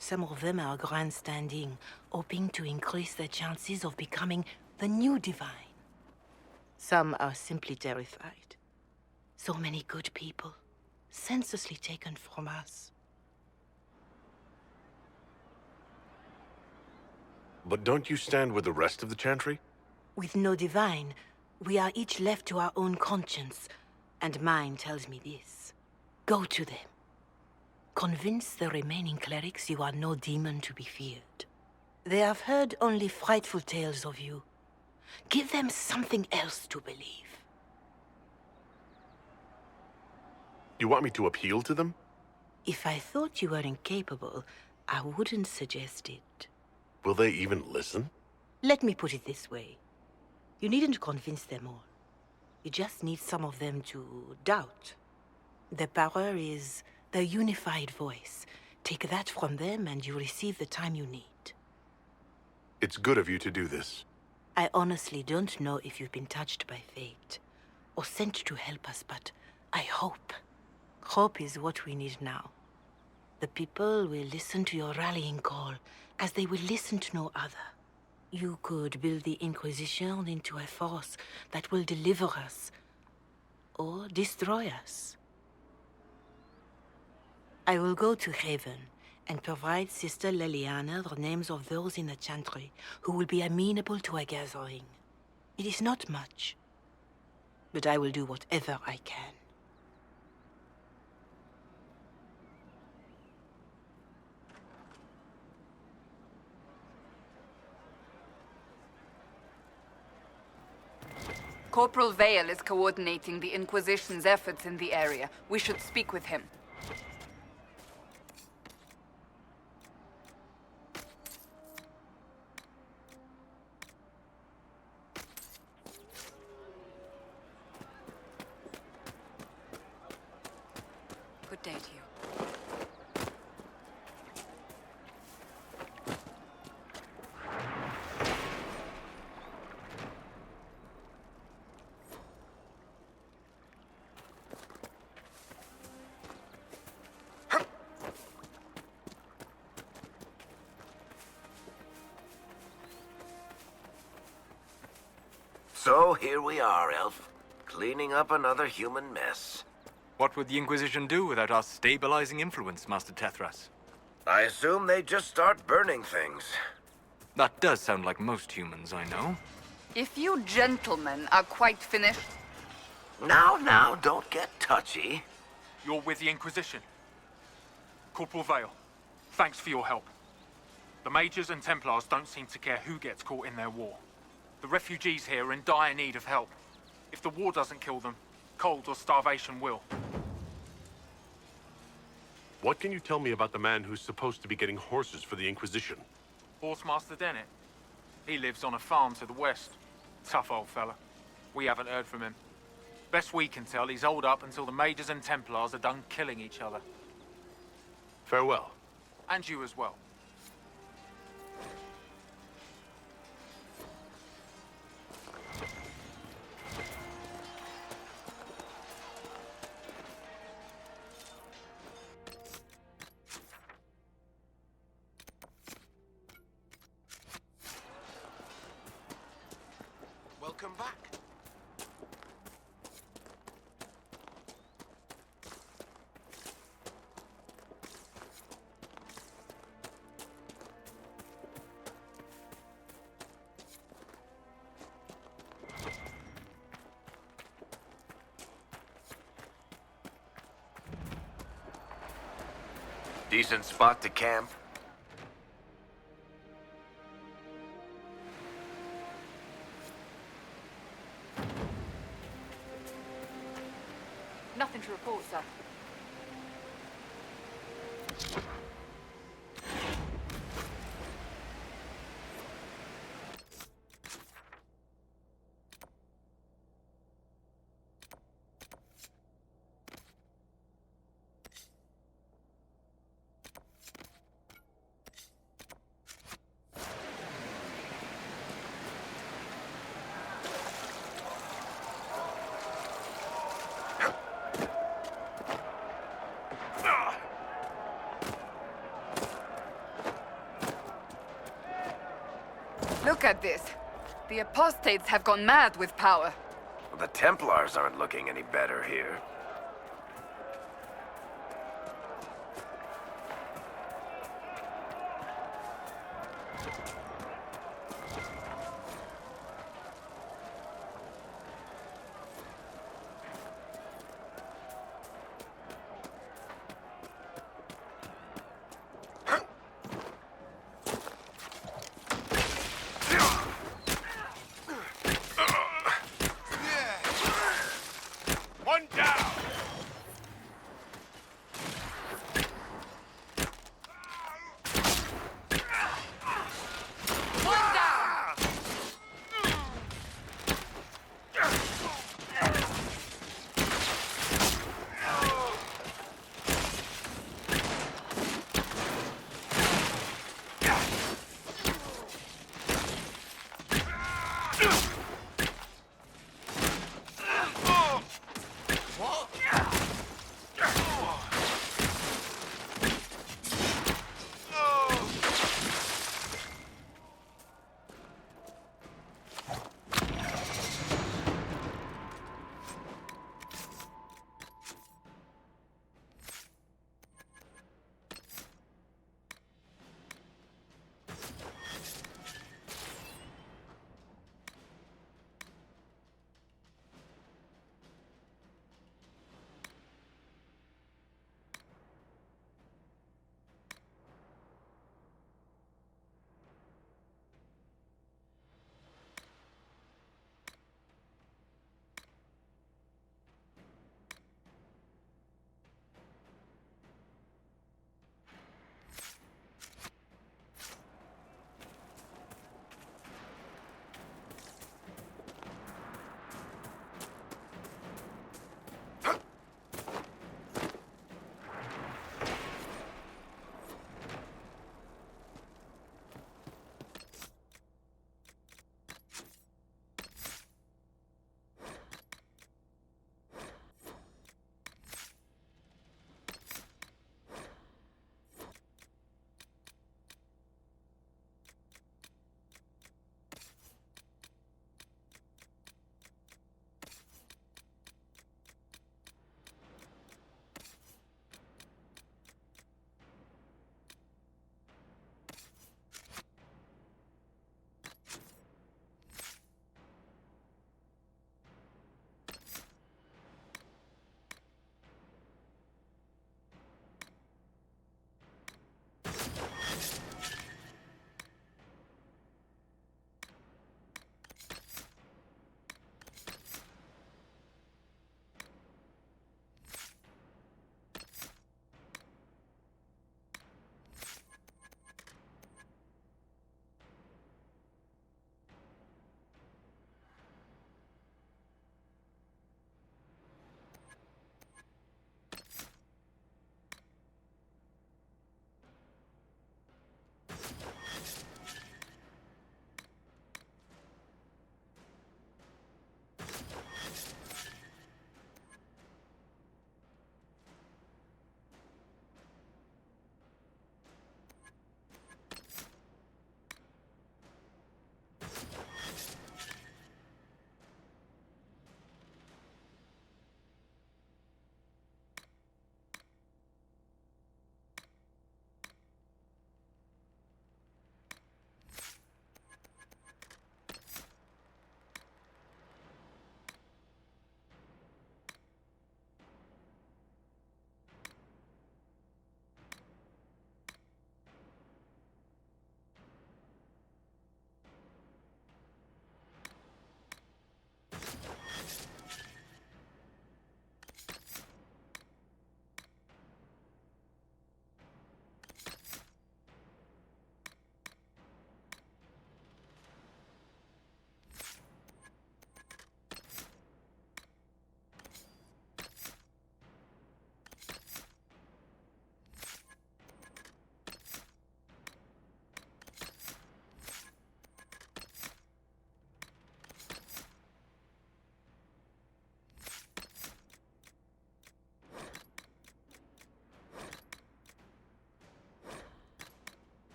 Some of them are grandstanding, hoping to increase their chances of becoming the new divine. Some are simply terrified. So many good people, senselessly taken from us. But don't you stand with the rest of the Chantry? With no divine, we are each left to our own conscience, and mine tells me this. Go to them. Convince the remaining clerics you are no demon to be feared. They have heard only frightful tales of you. Give them something else to believe. You want me to appeal to them? If I thought you were incapable, I wouldn't suggest it. Will they even listen? Let me put it this way. You needn't convince them all. You just need some of them to doubt. Their power is the unified voice. Take that from them and you receive the time you need. It's good of you to do this. I honestly don't know if you've been touched by fate or sent to help us, but I hope. Hope is what we need now. The people will listen to your rallying call as they will listen to no other. You could build the Inquisition into a force that will deliver us or destroy us. I will go to Haven and provide Sister Leliana the names of those in the Chantry who will be amenable to a gathering. It is not much, but I will do whatever I can. Corporal Vale is coordinating the Inquisition's efforts in the area. We should speak with him. Good day to you. So here we are, Elf. Cleaning up another human mess. What would the Inquisition do without our stabilizing influence, Master Tethras? I assume they just start burning things. That does sound like most humans I know. If you gentlemen are quite finished... Now, don't get touchy. You're with the Inquisition. Corporal Vale, thanks for your help. The Majors and Templars don't seem to care who gets caught in their war. The refugees here are in dire need of help. If the war doesn't kill them, cold or starvation will. What can you tell me about the man who's supposed to be getting horses for the Inquisition? Horsemaster Dennett. He lives on a farm to the west. Tough old fella. We haven't heard from him. Best we can tell, he's holed up until the Majors and Templars are done killing each other. Farewell. And you as well. Welcome back. Decent spot to camp. Nothing to report, sir. Look at this. The apostates have gone mad with power. The Templars aren't looking any better here. One down!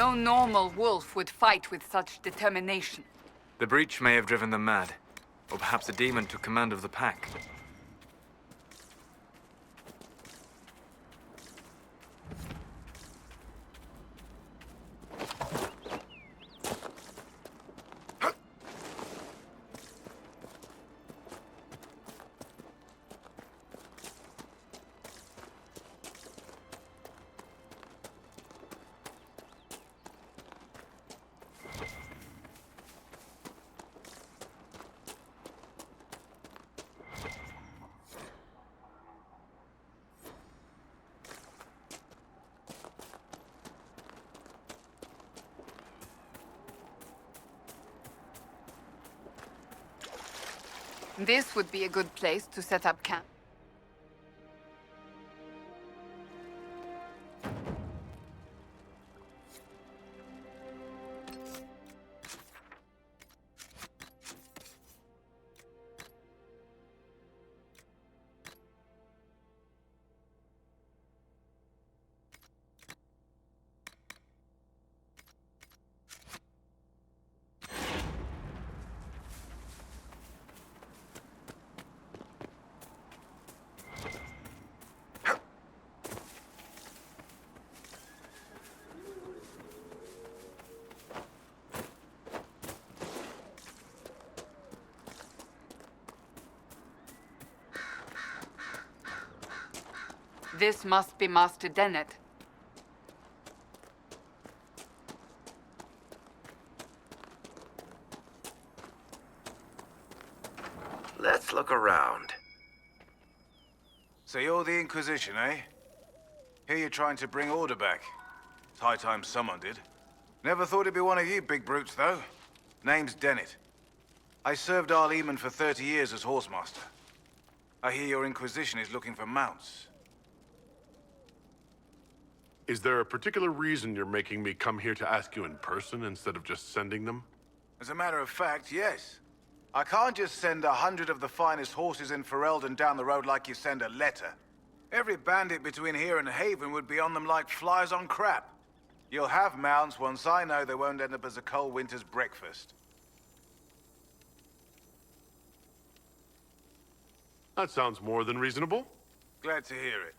No normal wolf would fight with such determination. The breach may have driven them mad. Or perhaps a demon took command of the pack. This would be a good place to set up camp. This must be Master Dennett. Let's look around. So you're the Inquisition, eh? Here you're trying to bring order back. It's high time someone did. Never thought it'd be one of you big brutes, though. Name's Dennett. I served our Leman for 30 years as horsemaster. I hear your Inquisition is looking for mounts. Is there a particular reason you're making me come here to ask you in person instead of just sending them? As a matter of fact, yes. I can't just send 100 of the finest horses in Ferelden down the road like you send a letter. Every bandit between here and Haven would be on them like flies on crap. You'll have mounts once I know they won't end up as a cold winter's breakfast. That sounds more than reasonable. Glad to hear it.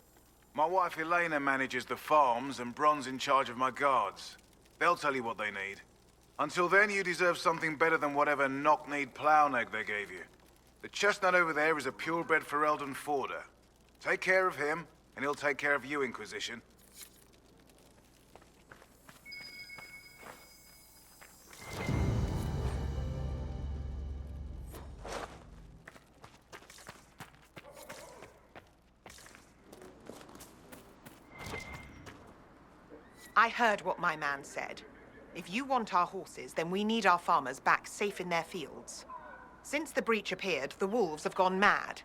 My wife Elena manages the farms and Bron's in charge of my guards. They'll tell you what they need. Until then, you deserve something better than whatever knock-kneed plow-neg they gave you. The chestnut over there is a purebred Ferelden forder. Take care of him, and he'll take care of you, Inquisition. I heard what my man said. If you want our horses, then we need our farmers back safe in their fields. Since the breach appeared, the wolves have gone mad.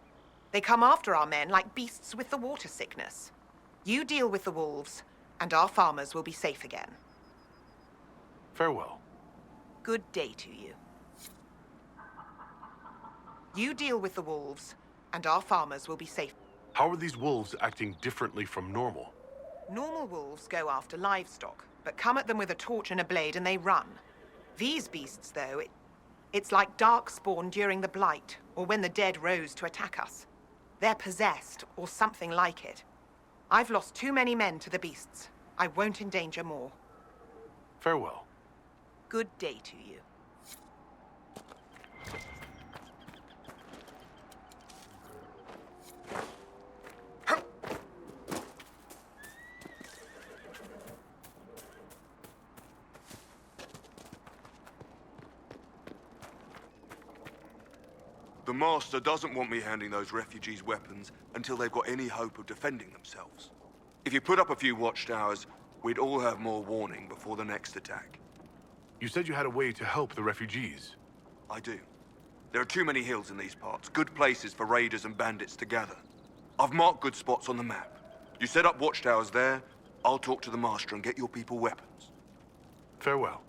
They come after our men like beasts with the water sickness. You deal with the wolves, and our farmers will be safe again. Farewell. Good day to you. You deal with the wolves, and our farmers will be safe. How are these wolves acting differently from normal? Normal wolves go after livestock, but come at them with a torch and a blade and they run. These beasts, though, it's like darkspawn during the Blight, or when the dead rose to attack us. They're possessed, or something like it. I've lost too many men to the beasts. I won't endanger more. Farewell. Good day to you. The Master doesn't want me handing those refugees weapons until they've got any hope of defending themselves. If you put up a few watchtowers, we'd all have more warning before the next attack. You said you had a way to help the refugees. I do. There are too many hills in these parts, good places for raiders and bandits to gather. I've marked good spots on the map. You set up watchtowers there, I'll talk to the Master and get your people weapons. Farewell.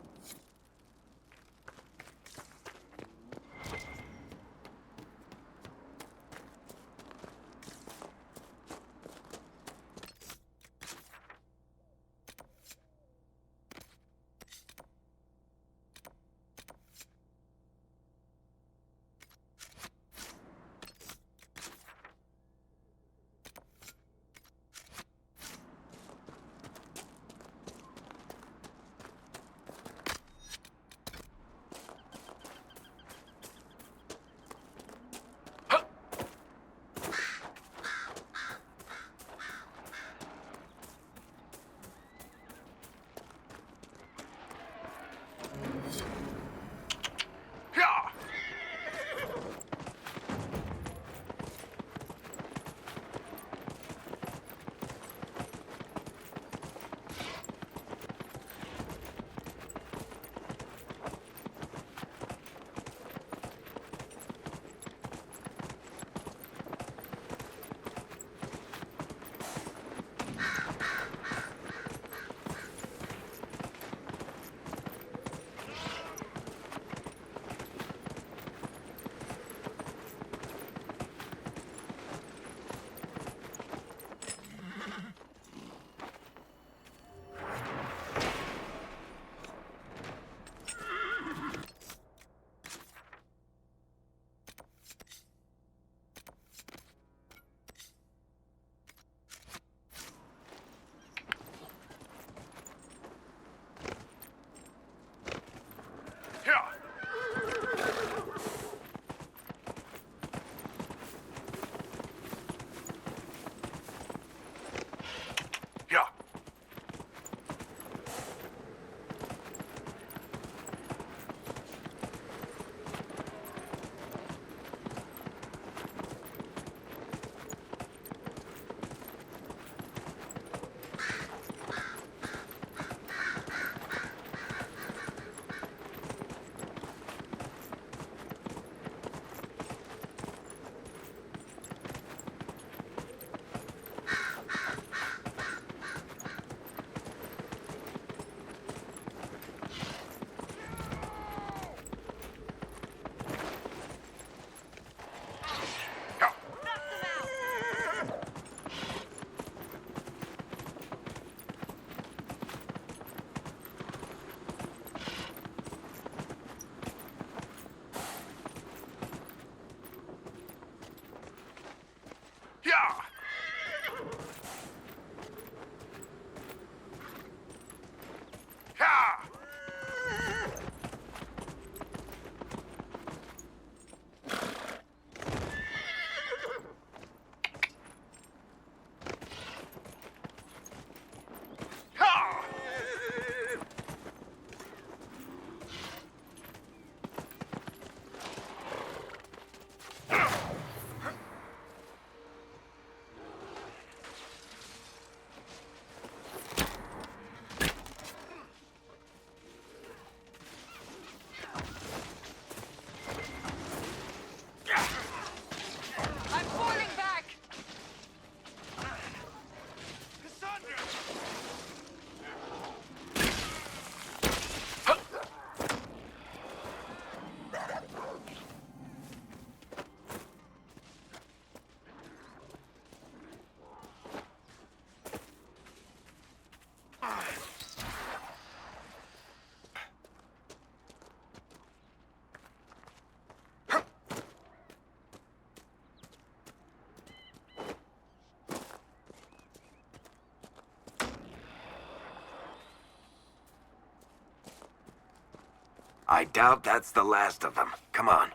I doubt that's the last of them. Come on.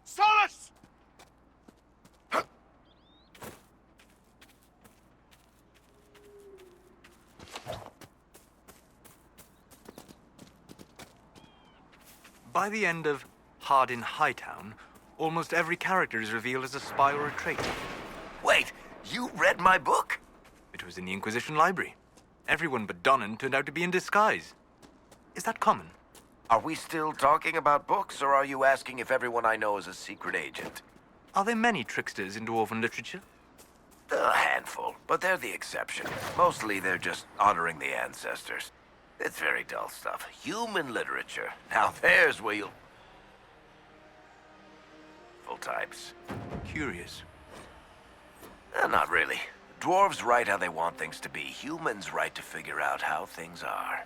Solus! By the end of Hard in Hightown, almost every character is revealed as a spy or a traitor. Wait, you read my book? It was in the Inquisition library. Everyone but Donnan turned out to be in disguise. Is that common? Are we still talking about books, or are you asking if everyone I know is a secret agent? Are there many tricksters in dwarven literature? A handful, but they're the exception. Mostly they're just honoring the ancestors. It's very dull stuff. Human literature. Now there's where you'll... Full types. Curious. Not really. Dwarves write how they want things to be. Humans write to figure out how things are.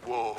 Whoa.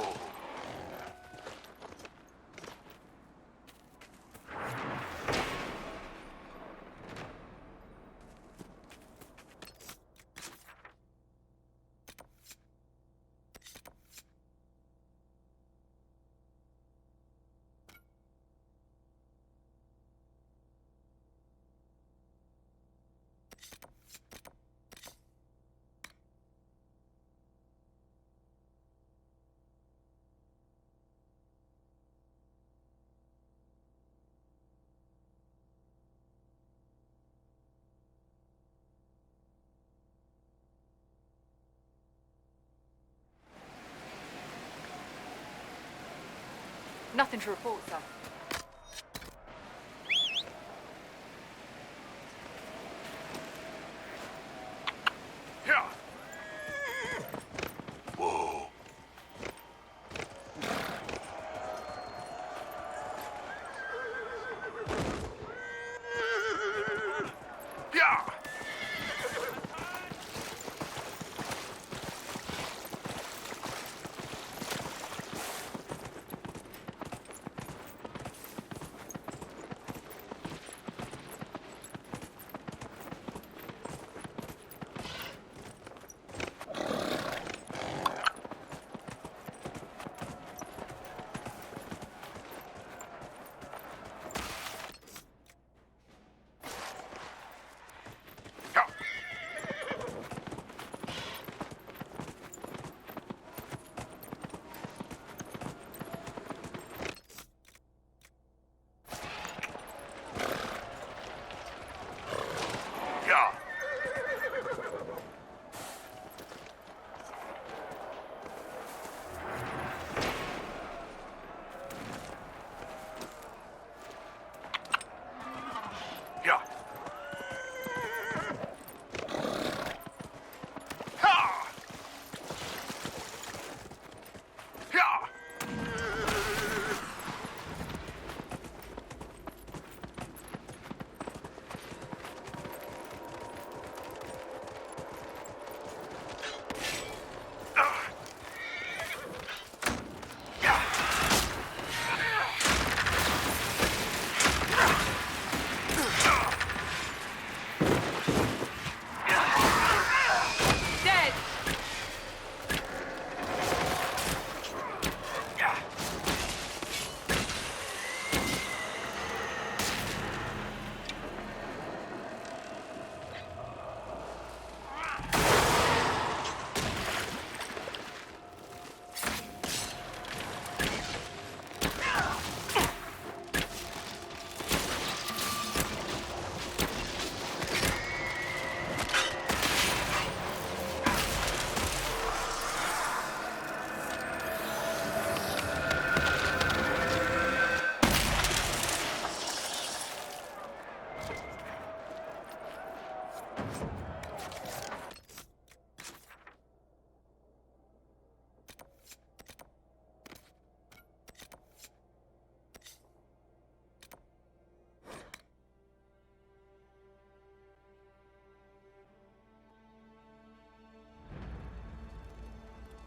Nothing to report, sir. Yeah. Whoa. Yeah.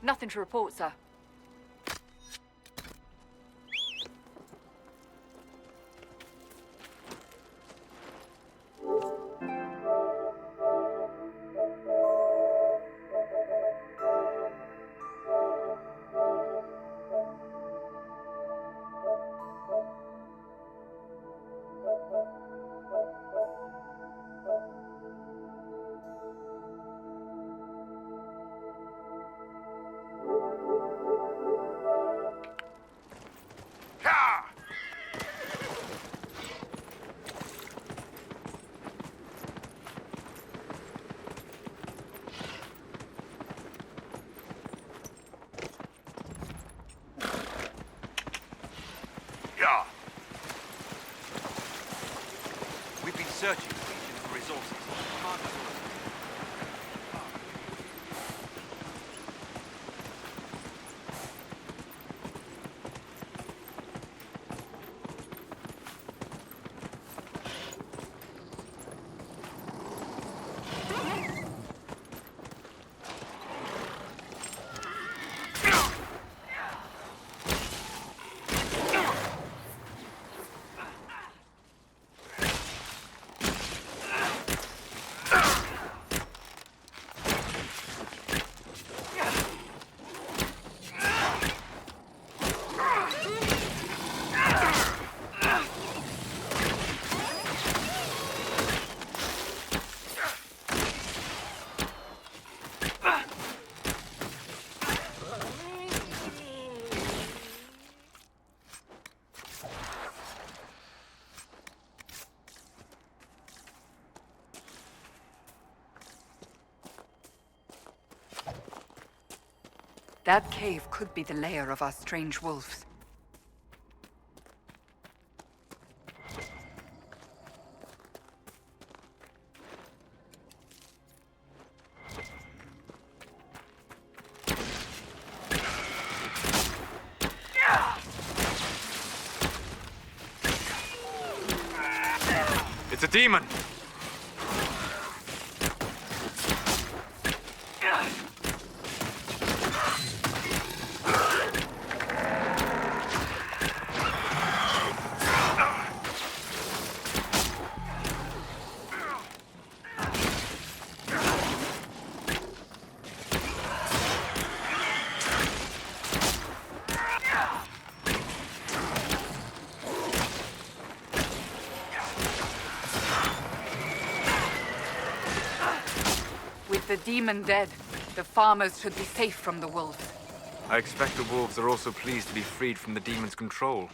Nothing to report, sir. We've been searching the region for resources. Command us all. That cave could be the lair of our strange wolves. It's a demon! With the demon dead, the farmers should be safe from the wolves. I expect the wolves are also pleased to be freed from the demon's control.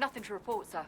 Nothing to report, sir.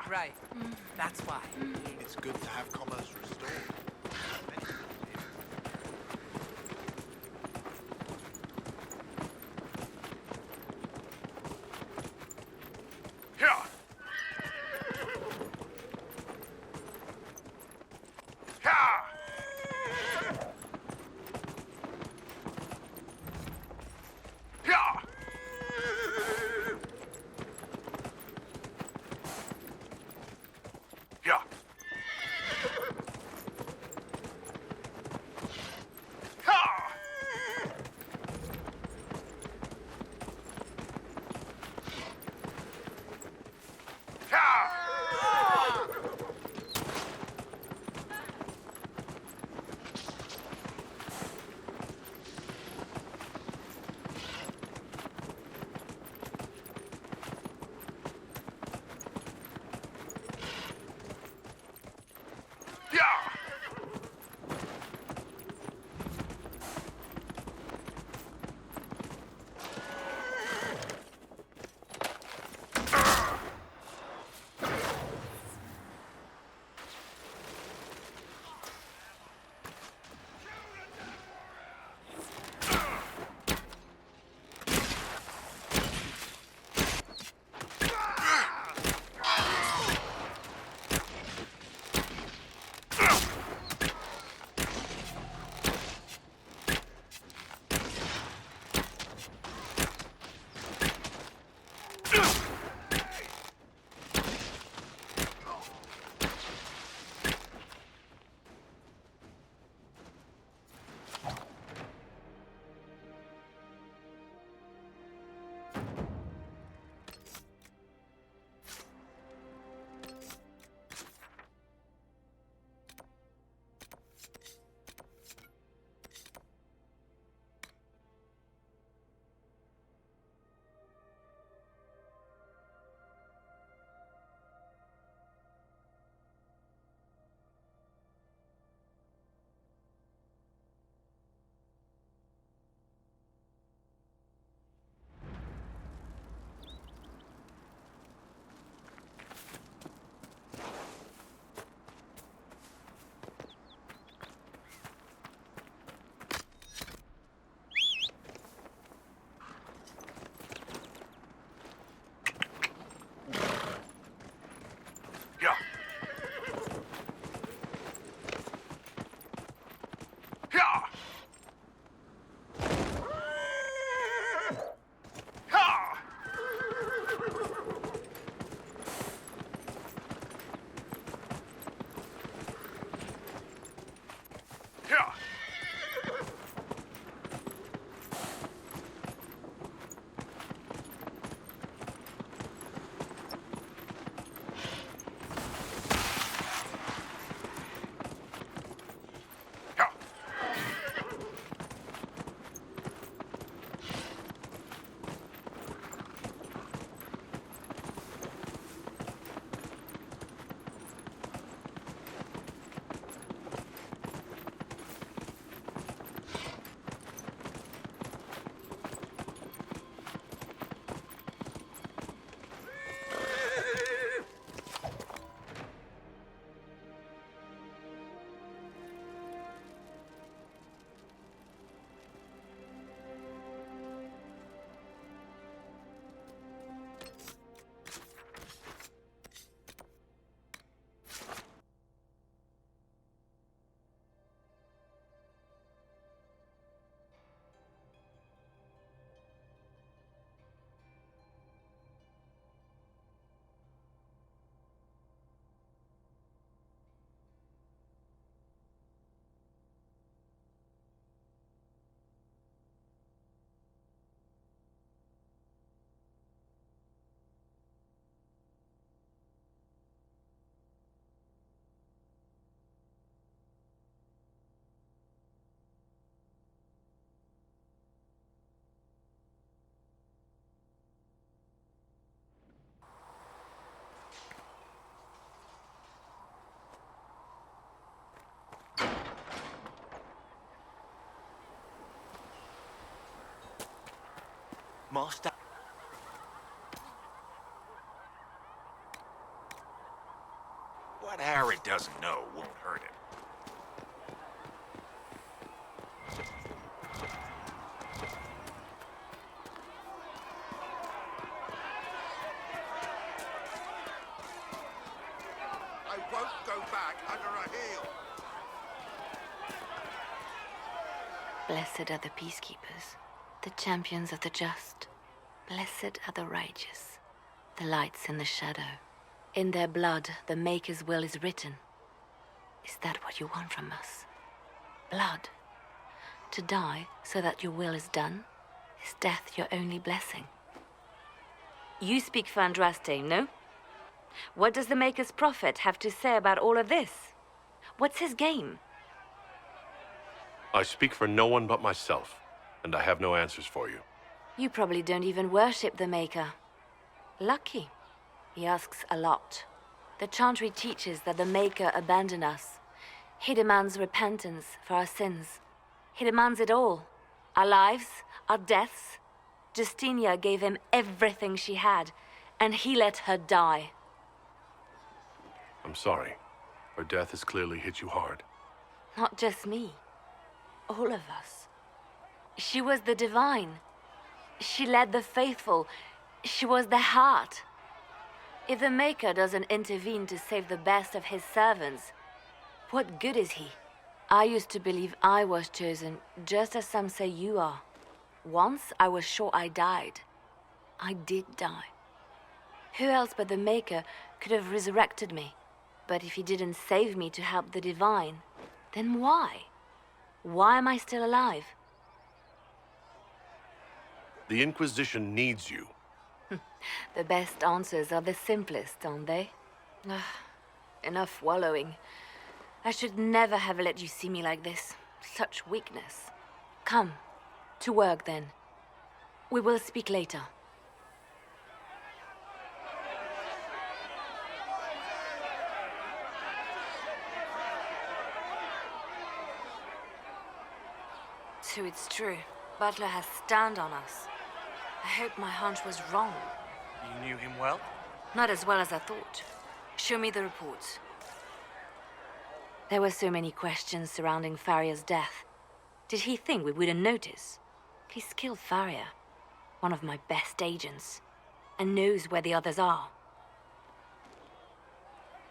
Right. That's why. It's good to have commerce restored. Master... What Harry doesn't know won't hurt him. I won't go back under a heel. Blessed are the peacekeepers, the champions of the just. Blessed are the righteous, the lights in the shadow. In their blood, the Maker's will is written. Is that what you want from us? Blood? To die so that your will is done? Is death your only blessing? You speak for Andraste, no? What does the Maker's prophet have to say about all of this? What's his game? I speak for no one but myself, and I have no answers for you. You probably don't even worship the Maker. Lucky. He asks a lot. The Chantry teaches that the Maker abandoned us. He demands repentance for our sins. He demands it all. Our lives, our deaths. Justinia gave him everything she had, and he let her die. I'm sorry. Her death has clearly hit you hard. Not just me. All of us. She was the divine. She led the faithful. She was the heart. If the Maker doesn't intervene to save the best of his servants, what good is he? I used to believe I was chosen, just as some say you are. Once I was sure I died. I did die. Who else but the Maker could have resurrected me? But if he didn't save me to help the divine, then why? Why am I still alive? The Inquisition needs you. The best answers are the simplest, aren't they? Ugh, enough wallowing. I should never have let you see me like this. Such weakness. Come, to work then. We will speak later. So it's true. Butler has stand on us. I hope my hunch was wrong. You knew him well? Not as well as I thought. Show me the reports. There were so many questions surrounding Farria's death. Did he think we wouldn't notice? He's killed Farria, one of my best agents, and knows where the others are.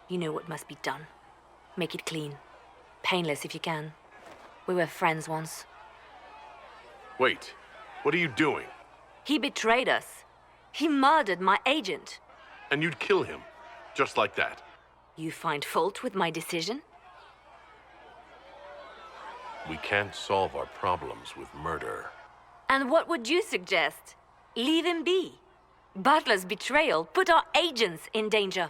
You know what must be done. Make it clean. Painless if you can. We were friends once. Wait, what are you doing? He betrayed us. He murdered my agent. And you'd kill him, just like that. You find fault with my decision? We can't solve our problems with murder. And what would you suggest? Leave him be. Butler's betrayal put our agents in danger.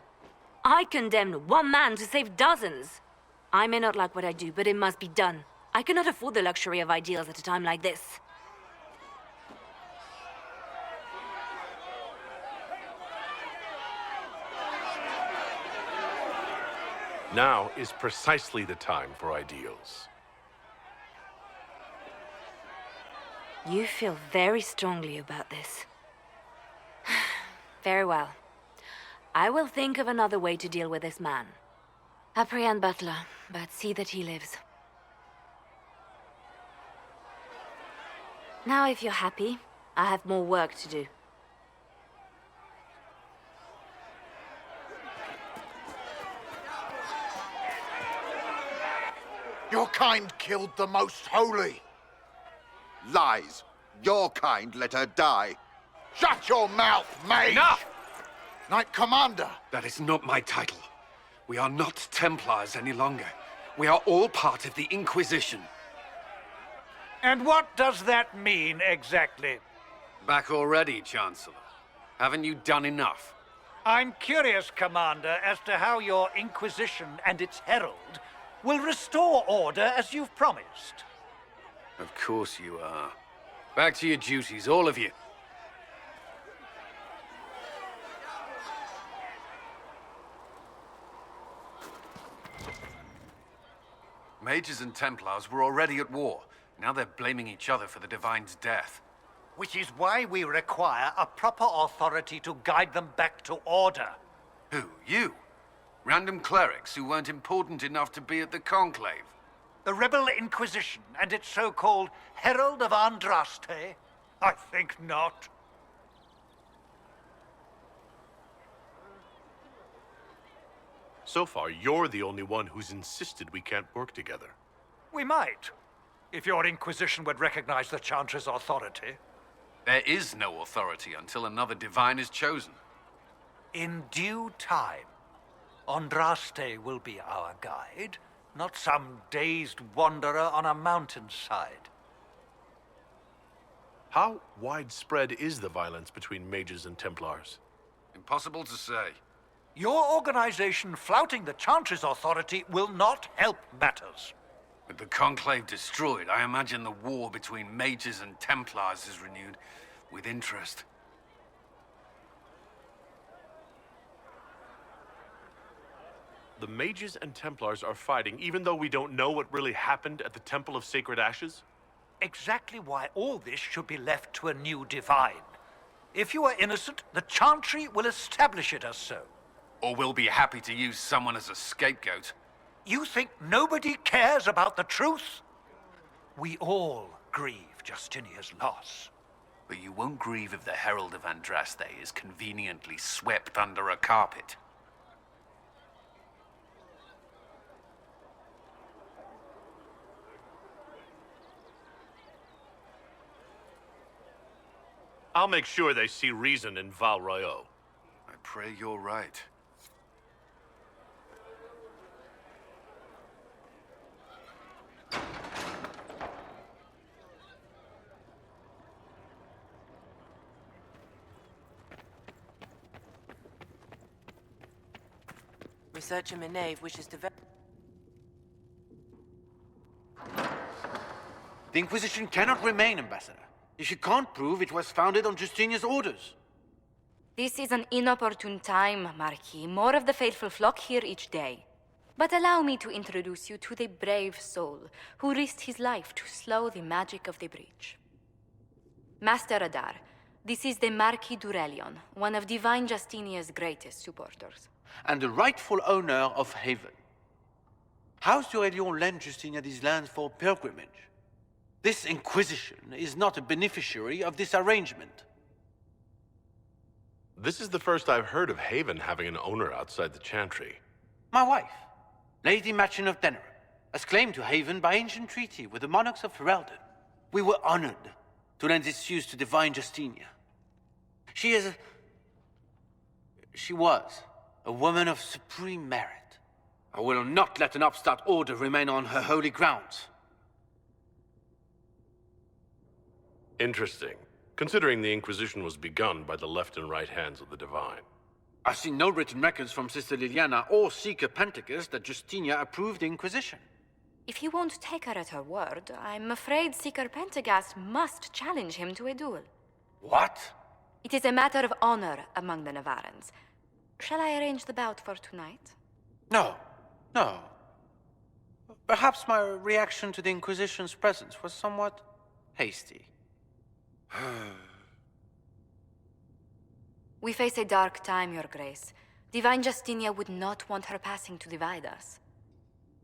I condemned one man to save dozens. I may not like what I do, but it must be done. I cannot afford the luxury of ideals at a time like this. Now is precisely the time for ideals. You feel very strongly about this. Very well. I will think of another way to deal with this man. Apprehend Butler, but see that he lives. Now, if you're happy, I have more work to do. Your kind killed the most holy. Lies. Your kind let her die. Shut your mouth, mage! Enough! Knight Commander! That is not my title. We are not Templars any longer. We are all part of the Inquisition. And what does that mean, exactly? Back already, Chancellor. Haven't you done enough? I'm curious, Commander, as to how your Inquisition and its herald will restore order as you've promised. Of course you are. Back to your duties, all of you. Mages and Templars were already at war. Now they're blaming each other for the Divine's death. Which is why we require a proper authority to guide them back to order. Who, you? Random clerics who weren't important enough to be at the Conclave? The Rebel Inquisition and its so-called Herald of Andraste? I think not. So far, you're the only one who's insisted we can't work together. We might, if your Inquisition would recognize the Chantry's authority. There is no authority until another divine is chosen. In due time, Andraste will be our guide, not some dazed wanderer on a mountainside. How widespread is the violence between mages and Templars? Impossible to say. Your organization flouting the Chantry's authority will not help matters. With the Conclave destroyed, I imagine the war between mages and Templars is renewed with interest. The mages and Templars are fighting even though we don't know what really happened at the Temple of Sacred Ashes? Exactly why all this should be left to a new divine. If you are innocent, the Chantry will establish it as so. Or we'll be happy to use someone as a scapegoat. You think nobody cares about the truth? We all grieve Justinia's loss. But you won't grieve if the Herald of Andraste is conveniently swept under a carpet. I'll make sure they see reason in Val Royeaux. I pray you're right. Researcher Minave wishes to The Inquisition cannot remain, Ambassador, if you can't prove it was founded on Justinia's orders. This is an inopportune time, Marquis. More of the faithful flock here each day. But allow me to introduce you to the brave soul who risked his life to slow the magic of the breach. Master Adar, this is the Marquis d'Aurelion, one of Divine Justinia's greatest supporters. And the rightful owner of Haven. House d'Aurelion lent Justinia these lands for pilgrimage. This Inquisition is not a beneficiary of this arrangement. This is the first I've heard of Haven having an owner outside the Chantry. My wife, Lady Machin of Denerim, has claimed to Haven by ancient treaty with the monarchs of Ferelden. We were honored to lend its use to Divine Justinia. She was a woman of supreme merit. I will not let an upstart order remain on her holy grounds. Interesting, considering the Inquisition was begun by the left and right hands of the Divine. I've seen no written records from Sister Liliana or Seeker Pentecost that Justinia approved the Inquisition. If you won't take her at her word, I'm afraid Seeker Pentagast must challenge him to a duel. What? It is a matter of honor among the Navarrans. Shall I arrange the bout for tonight? No. Perhaps my reaction to the Inquisition's presence was somewhat hasty. We face a dark time, Your Grace. Divine Justinia would not want her passing to divide us.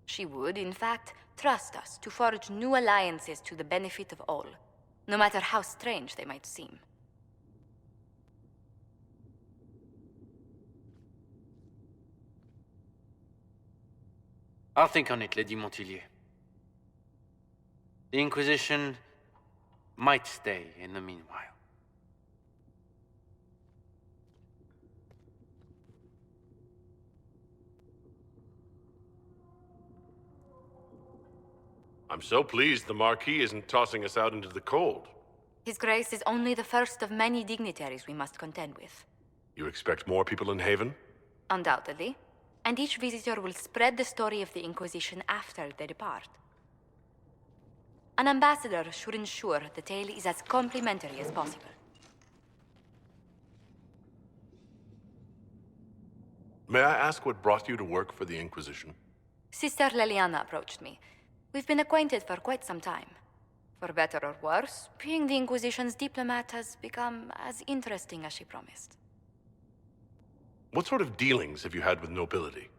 She would, in fact, trust us to forge new alliances to the benefit of all, no matter how strange they might seem. I'll think on it, Lady Montillier. The Inquisition might stay in the meanwhile. I'm so pleased the Marquis isn't tossing us out into the cold. His Grace is only the first of many dignitaries we must contend with. You expect more people in Haven? Undoubtedly. And each visitor will spread the story of the Inquisition after they depart. An ambassador should ensure the tale is as complimentary as possible. May I ask what brought you to work for the Inquisition? Sister Liliana approached me. We've been acquainted for quite some time. For better or worse, being the Inquisition's diplomat has become as interesting as she promised. What sort of dealings have you had with nobility?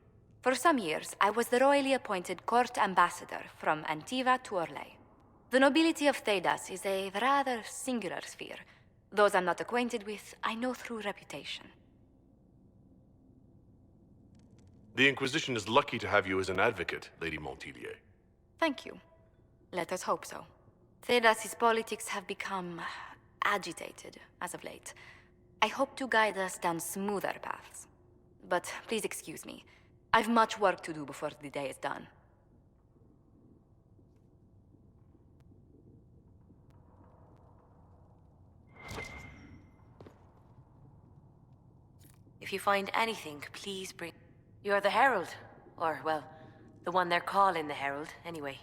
For some years, I was the royally appointed court ambassador from Antiva to Orlais. The nobility of Thedas is a rather singular sphere. Those I'm not acquainted with, I know through reputation. The Inquisition is lucky to have you as an advocate, Lady Montilier. Thank you. Let us hope so. Thedas's politics have become agitated as of late. I hope to guide us down smoother paths. But please excuse me. I've much work to do before the day is done. If you find anything, please bring... You're the Herald. Or, well, the one they're calling the Herald, anyway.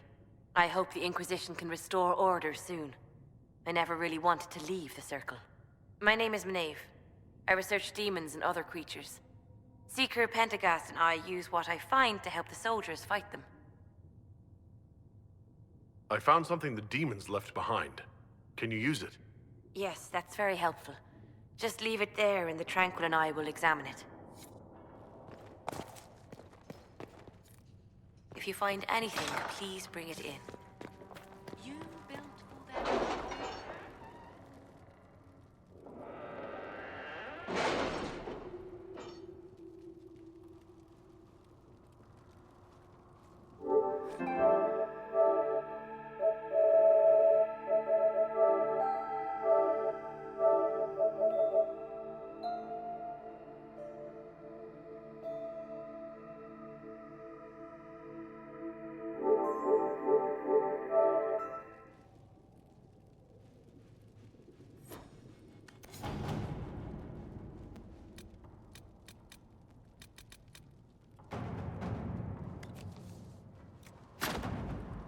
I hope the Inquisition can restore order soon. I never really wanted to leave the Circle. My name is Maeve. I research demons and other creatures. Seeker, Pentagast, and I use what I find to help the soldiers fight them. I found something the demons left behind. Can you use it? Yes, that's very helpful. Just leave it there and the Tranquil and I will examine it. If you find anything, please bring it in. You built for them.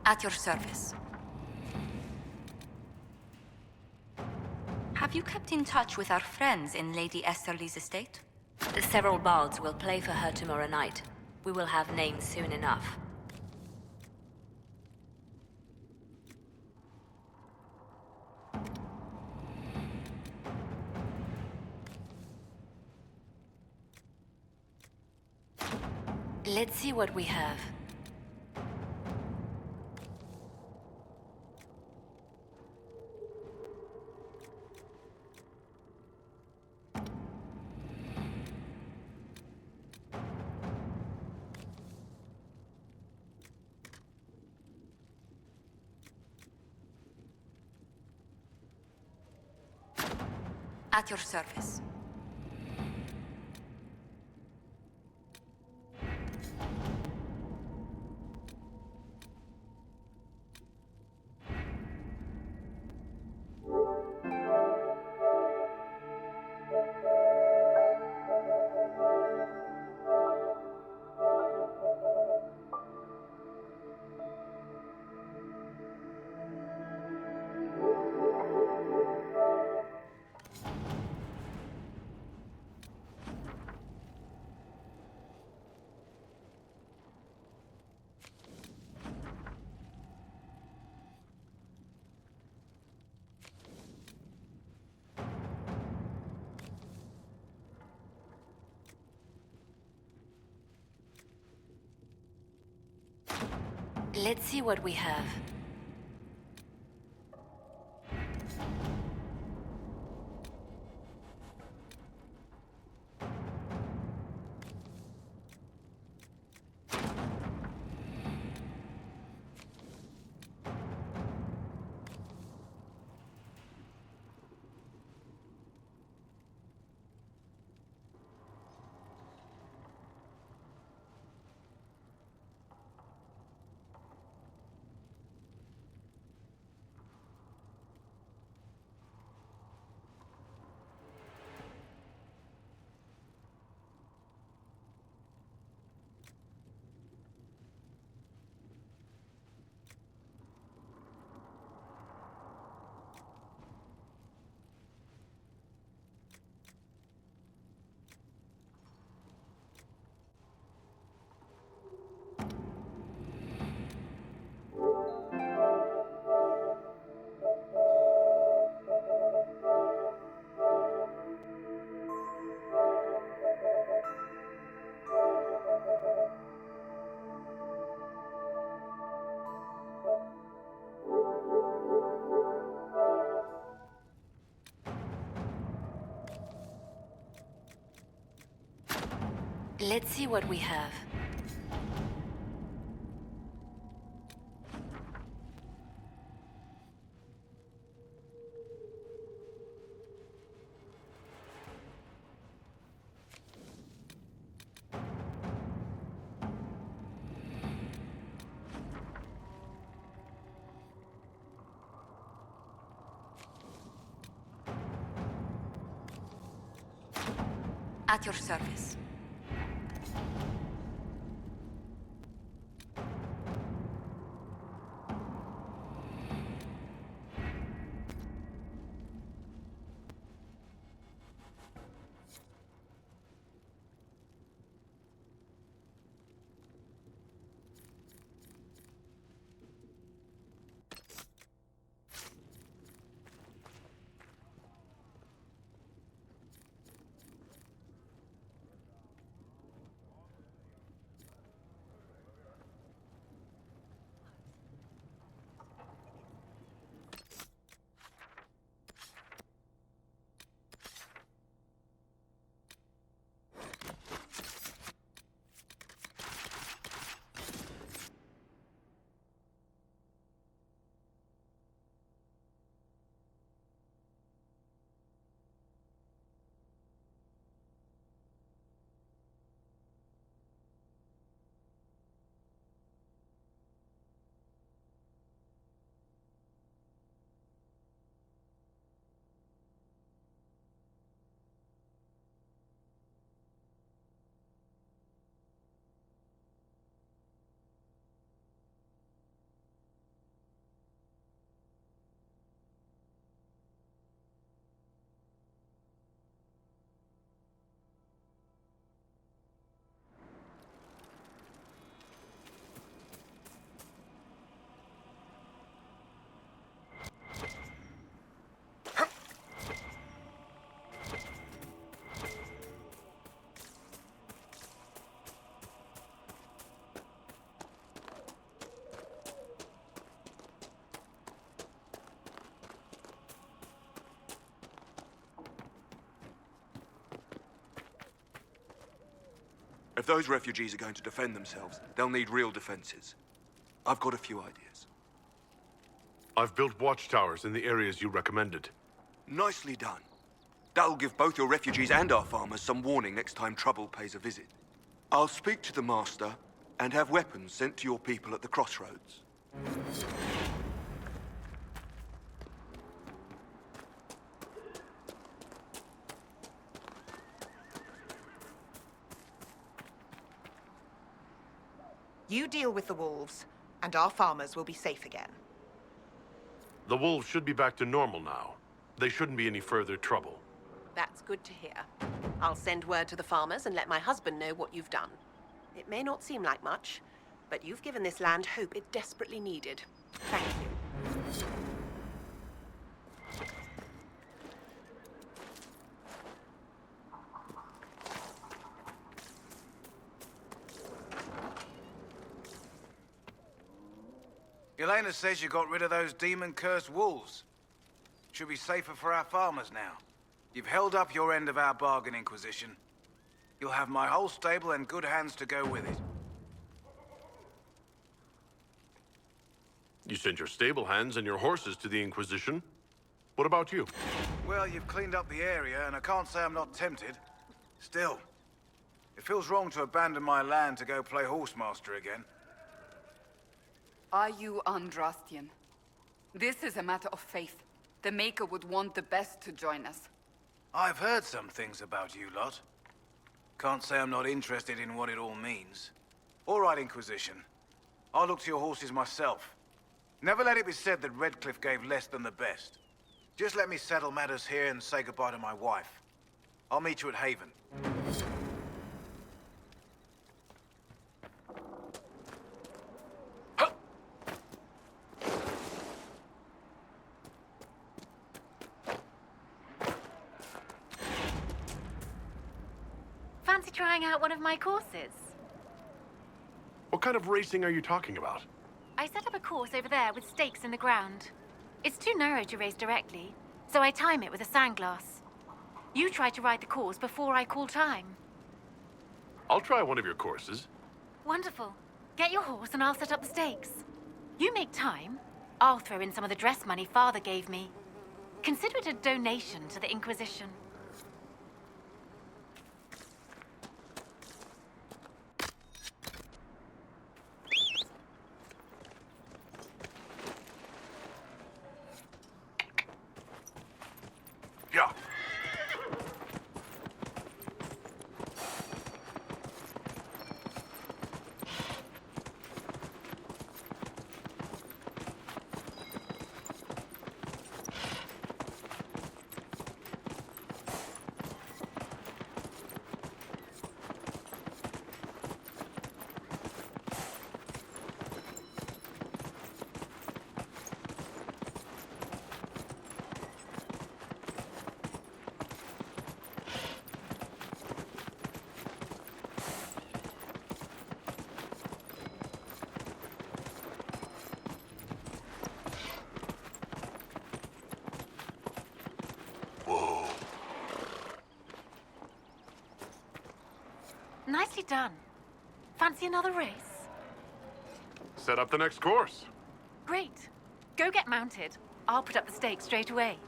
At your service. Have you kept in touch with our friends in Lady Esterly's estate? Several bards will play for her tomorrow night. We will have names soon enough. Let's see what we have. At your service. Let's see what we have. Let's see what we have. At your service. If those refugees are going to defend themselves, they'll need real defenses. I've got a few ideas. I've built watchtowers in the areas you recommended. Nicely done. That'll give both your refugees and our farmers some warning next time trouble pays a visit. I'll speak to the Master and have weapons sent to your people at the crossroads. You deal with the wolves, and our farmers will be safe again. The wolves should be back to normal now. They shouldn't be any further trouble. That's good to hear. I'll send word to the farmers and let my husband know what you've done. It may not seem like much, but you've given this land hope it desperately needed. Thank you. Elena says you got rid of those demon-cursed wolves. Should be safer for our farmers now. You've held up your end of our bargain, Inquisition. You'll have my whole stable and good hands to go with it. You sent your stable hands and your horses to the Inquisition. What about you? Well, you've cleaned up the area, and I can't say I'm not tempted. Still, it feels wrong to abandon my land to go play horsemaster again. Are you Andrastian? This is a matter of faith. The Maker would want the best to join us. I've heard some things about you lot. Can't say I'm not interested in what it all means. All right, Inquisition. I'll look to your horses myself. Never let it be said that Redcliffe gave less than the best. Just let me settle matters here and say goodbye to my wife. I'll meet you at Haven. Fancy trying out one of my courses? What kind of racing are you talking about? I set up a course over there with stakes in the ground. It's too narrow to race directly, so I time it with a sandglass. You try to ride the course before I call time. I'll try one of your courses. Wonderful. Get your horse and I'll set up the stakes. You make time. I'll throw in some of the dress money Father gave me. Consider it a donation to the Inquisition. Yeah. Nicely done. Fancy another race? Set up the next course. Great. Go get mounted. I'll put up the stakes straight away.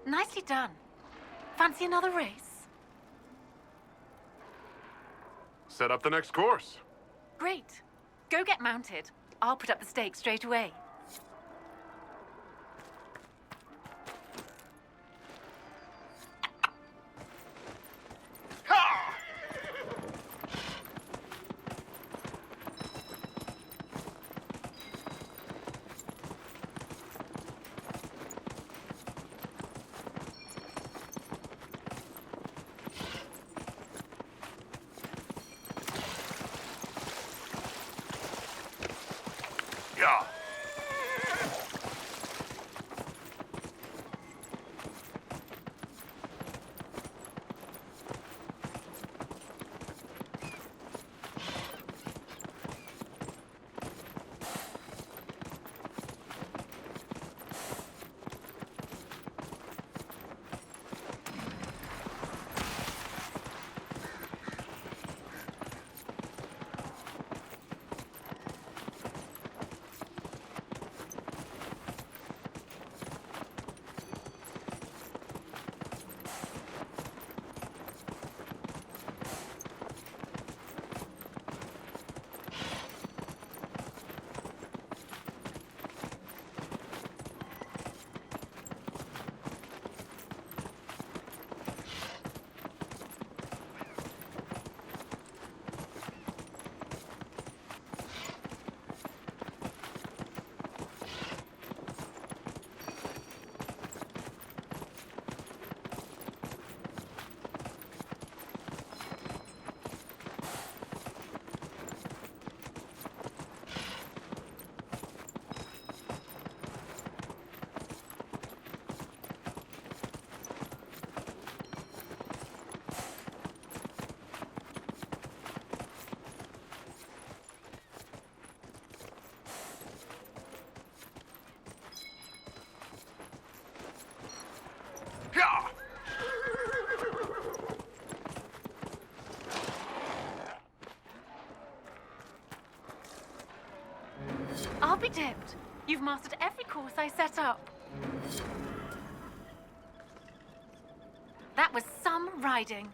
Nicely done. Fancy another race? Set up the next course. Great. Go get mounted. I'll put up the stakes straight away. Yeah. dipped. You've mastered every course I set up. That was some riding.